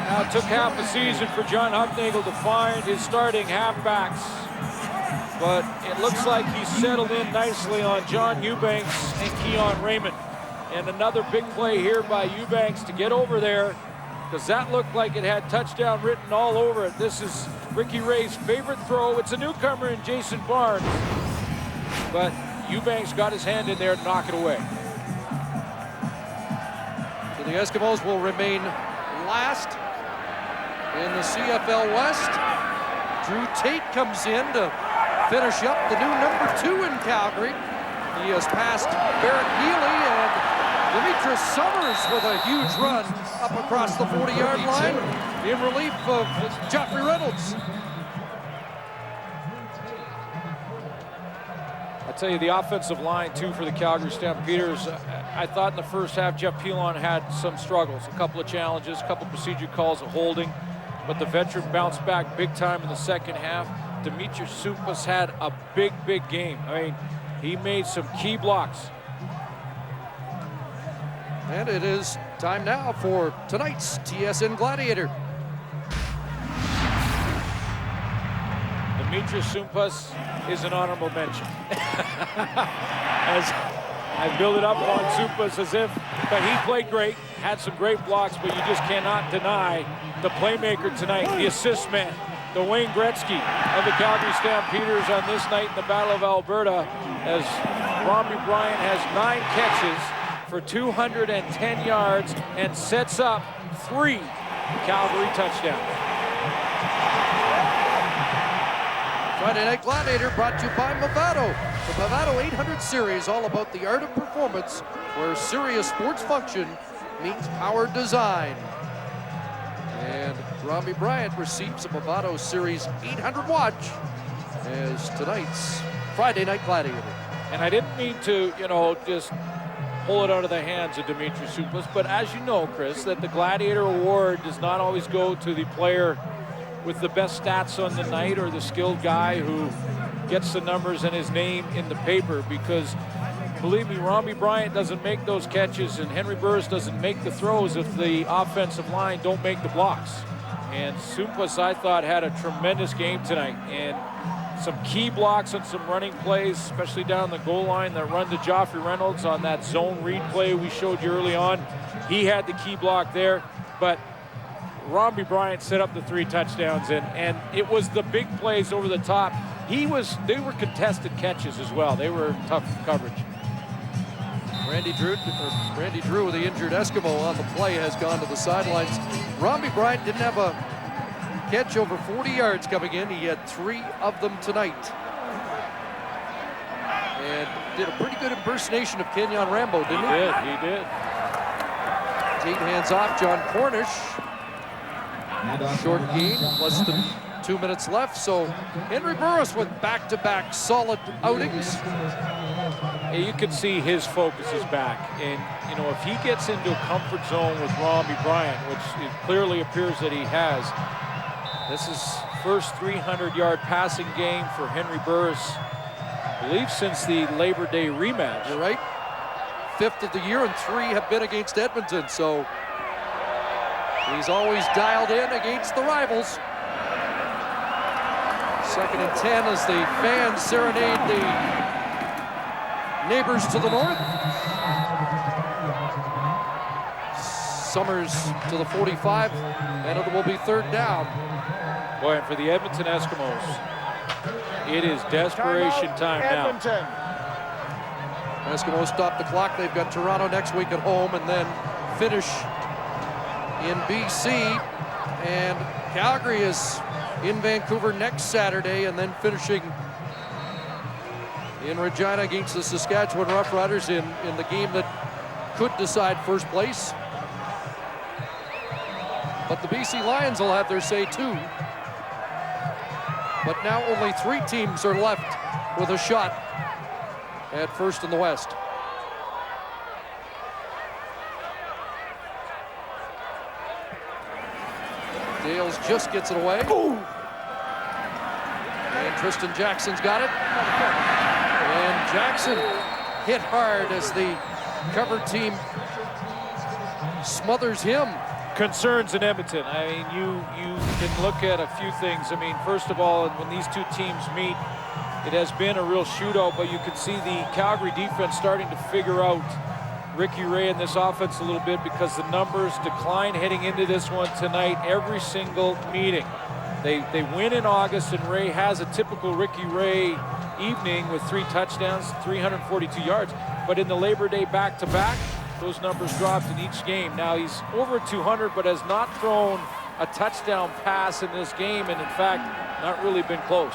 Now it took half a season for John Hufnagel to find his starting halfbacks, but it looks like he's settled in nicely on John Eubanks and Keon Raymond. And another big play here by Eubanks to get over there because that looked like it had touchdown written all over it. This is Ricky Ray's favorite throw. It's a newcomer in Jason Barnes, but Eubanks got his hand in there to knock it away. So the Eskimos will remain last in the CFL West. Drew Tate comes in to finish up the new #2 in Calgary. He has passed Barrett Healy, and Demetrius Summers with a huge run up across the 40-yard line in relief of Joffrey Reynolds. I tell you, the offensive line, too, for the Calgary Stampeders, I thought in the first half, Jeff Pilon had some struggles, a couple of challenges, a couple of procedure calls of holding, but the veteran bounced back big time in the second half. Demetrius Sumpas had a big, big game. I mean, he made some key blocks. And it is time now for tonight's TSN Gladiator. Demetrius Sumpas is an honorable mention. As I build it up on Sumpas as if, but he played great, had some great blocks, but you just cannot deny the playmaker tonight, the assist man, the Wayne Gretzky of the Calgary Stampeders on this night in the Battle of Alberta, as Robbie Bryant has 9 catches for 210 yards and sets up 3 Calgary touchdowns. Friday Night Gladiator brought to you by Movado. The Movado 800 series, all about the art of performance, where serious sports function meets power design. And Robbie Bryant receives a Movado Series 800 watch as tonight's Friday Night Gladiator. And I didn't mean to, just pull it out of the hands of Demetrius Sumpas, but as you know, Chris, that the Gladiator Award does not always go to the player with the best stats on the night or the skilled guy who gets the numbers and his name in the paper, because believe me, Robbie Bryant doesn't make those catches and Henry Burris doesn't make the throws if the offensive line don't make the blocks. And Sumpas, I thought, had a tremendous game tonight, and some key blocks on some running plays, especially down the goal line, that run to Joffrey Reynolds on that zone read play we showed you early on. He had the key block there, but Robbie Bryant set up the 3 touchdowns, and it was the big plays over the top. They were contested catches as well. They were tough coverage. Randy Drew, the injured Eskimo on the play, has gone to the sidelines. Robbie Bryant didn't have a catch over 40 yards coming in. He had 3 of them tonight. And did a pretty good impersonation of Kenyon Rambo, didn't he? He did. Tate hands off John Cornish. Short gain, less than 2 minutes left. So Henry Burris with back-to-back solid outings. You can see his focus is back. And, if he gets into a comfort zone with Robbie Bryant, which it clearly appears that he has, this is first 300-yard passing game for Henry Burris, I believe, since the Labor Day rematch. You're right. 5th of the year, and 3 have been against Edmonton. So he's always dialed in against the rivals. 2nd and 10 as the fans serenade the neighbors to the north. Summers to the 45, and it will be 3rd down. Boy, and for the Edmonton Eskimos, it is desperation time now. Eskimos stop the clock. They've got Toronto next week at home, and then finish in BC. And Calgary is in Vancouver next Saturday, and then finishing in Regina against the Saskatchewan Roughriders in the game that could decide first place. But the BC Lions will have their say too. But now only 3 teams are left with a shot at first in the West. Dales just gets it away. Ooh. And Tristan Jackson's got it. And Jackson hit hard as the cover team smothers him. Concerns in Edmonton. I mean, you can look at a few things. I mean, first of all, when these 2 teams meet, it has been a real shootout, but you can see the Calgary defense starting to figure out Ricky Ray in this offense a little bit because the numbers decline heading into this one tonight every single meeting. They win in August, and Ray has a typical Ricky Ray evening with 3 touchdowns, 342 yards. But in the Labor Day back-to-back, those numbers dropped in each game. Now he's over 200, but has not thrown a touchdown pass in this game, and in fact, not really been close.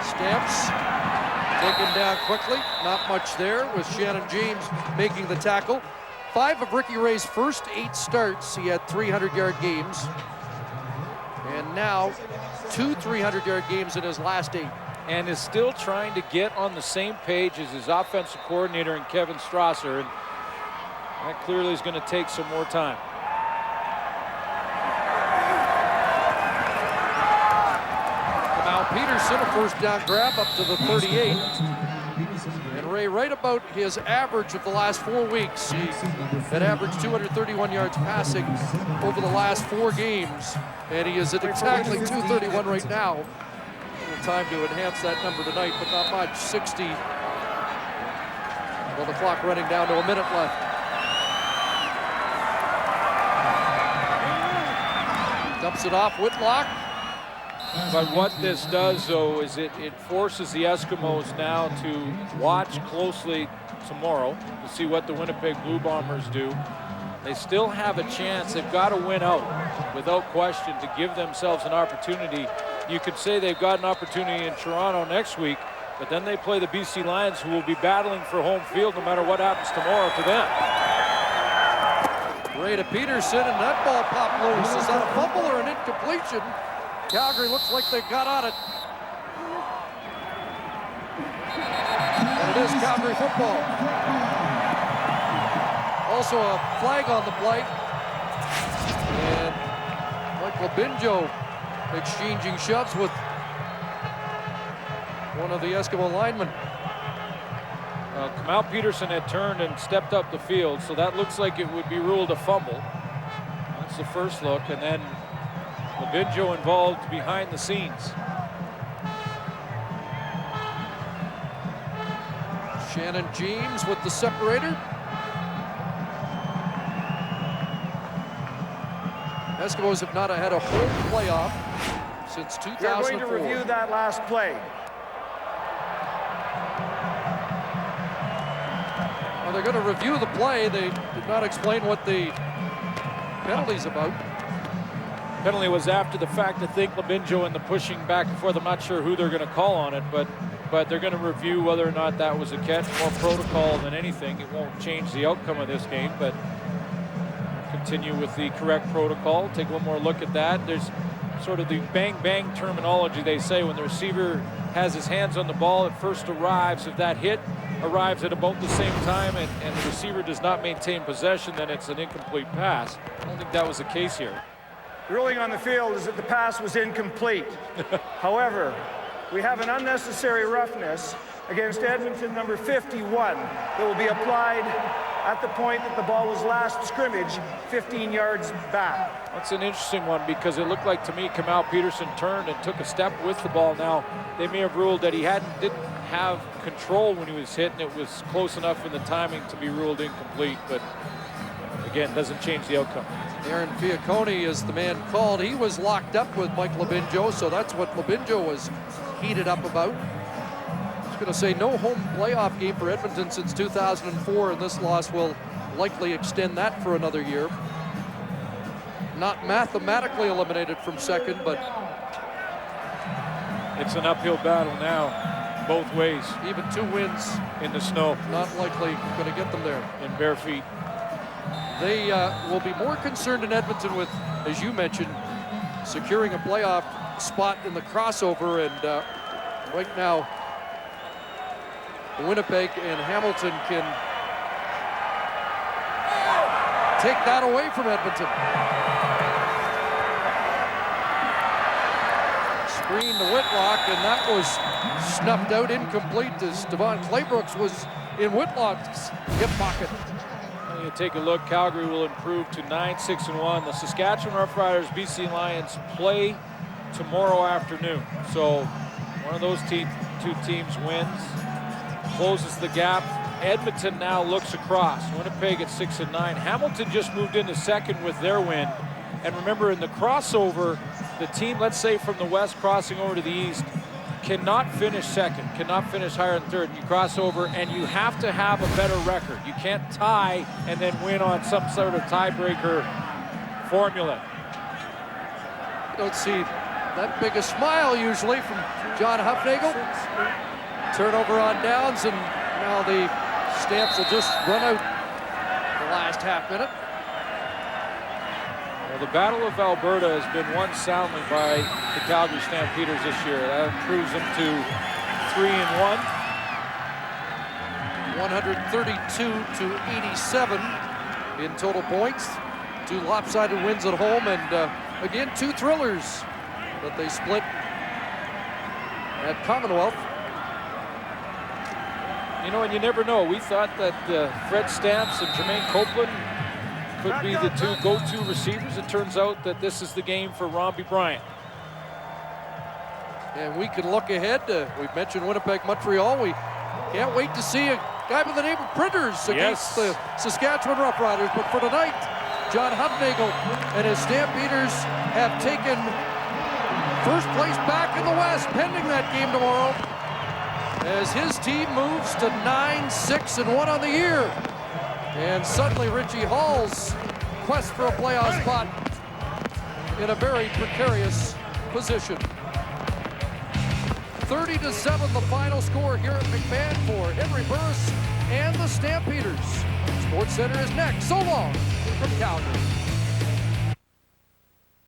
Stamps taken down quickly. Not much there with Shannon James making the tackle. 5 of Ricky Ray's first 8 starts, he had 300-yard games. And now 2 300-yard games in his last 8. And is still trying to get on the same page as his offensive coordinator and Kevin Strasser. And that clearly is going to take some more time. Now Peterson, a first down grab up to the 38. And Ray right about his average of the last 4 weeks. He had averaged 231 yards passing over the last 4 games. And he is at exactly 231 right now. Time to enhance that number tonight, but not much. 60. Well, the clock running down to a minute left. Dumps it off Whitlock. But what this does, though, is it forces the Eskimos now to watch closely tomorrow to see what the Winnipeg Blue Bombers do. They still have a chance. They've got to win out without question to give themselves an opportunity. You could say they've got an opportunity in Toronto next week, but then they play the BC Lions, who will be battling for home field no matter what happens tomorrow to them. Ray to Peterson, and that ball popped loose. Is that a fumble or an incompletion? Calgary looks like they got on it. And it is Calgary football. Also a flag on the play. And Mike Labinjo exchanging shoves with one of the Eskimo linemen. Kamal Peterson had turned and stepped up the field, so that looks like it would be ruled a fumble. That's the first look, and then Labinjo involved behind the scenes. Shannon James with the separator. Eskimos have not had a home playoff since 2004. We're going to review that last play. Well, they're going to review the play. They did not explain what the penalty's about. Penalty was after the fact. I think Labinjo and the pushing back and forth. I'm not sure who they're going to call on it, but they're going to review whether or not that was a catch. More protocol than anything. It won't change the outcome of this game, but continue with the correct protocol. Take one more look at that. There's sort of the bang-bang terminology they say when the receiver has his hands on the ball. It first arrives. If that hit arrives at about the same time and the receiver does not maintain possession, then it's an incomplete pass. I don't think that was the case here. The ruling on the field is that the pass was incomplete. However, we have an unnecessary roughness against Edmonton number 51 that will be applied at the point that the ball was last scrimmaged 15 yards back. That's an interesting one because it looked like to me Kamal Peterson turned and took a step with the ball. Now they may have ruled that he didn't have control when he was hit, and it was close enough in the timing to be ruled incomplete, but again, doesn't change the outcome. Aaron Fiacconi is the man called. He was locked up with Mike Labinjo, so that's what Labinjo was heated up about. I was going to say no home playoff game for Edmonton since 2004, and this loss will likely extend that for another year. Not mathematically eliminated from second, but it's an uphill battle now, both ways. Even 2 wins in the snow, not likely going to get them there. In bare feet. They will be more concerned in Edmonton with, as you mentioned, securing a playoff spot in the crossover, and right now Winnipeg and Hamilton can take that away from Edmonton. Screen to Whitlock, and that was snuffed out, incomplete, as Devon Claybrooks was in Whitlock's hip pocket. You take a look, Calgary will improve to 9-6-1. The Saskatchewan Roughriders BC Lions play tomorrow afternoon. So one of those 2 teams wins, closes the gap. Edmonton now looks across. Winnipeg at 6 and 9. Hamilton just moved into second with their win. And remember, in the crossover, the team, let's say from the west crossing over to the east, cannot finish second, cannot finish higher than third. You cross over, and you have to have a better record. You can't tie and then win on some sort of tiebreaker formula. You don't see that big a smile usually from John Hufnagel. Turnover on downs, and now the Stamps will just run out the last half minute. Well, the Battle of Alberta has been won soundly by the Calgary Stampeders this year. That improves them to 3-1. 132 to 87 in total points. 2 lopsided wins at home, and again, 2 thrillers that they split at Commonwealth. You know, and you never know. We thought that Fred Stamps and Jermaine Copeland could be the 2 go-to receivers. It turns out that this is the game for Robbie Bryant. And we can look ahead. We've mentioned Winnipeg, Montreal. We can't wait to see a guy by the name of Printers against the Saskatchewan Roughriders. But for tonight, John Hufnagel and his Stampeders have taken first place back in the West, pending that game tomorrow, as his team moves to 9-6-1 on the year. And suddenly Richie Hall's quest for a playoff spot in a very precarious position. 30-7 the final score here at McMahon for Henry Burris and the Stampeders. SportsCenter is next. So long from Calgary.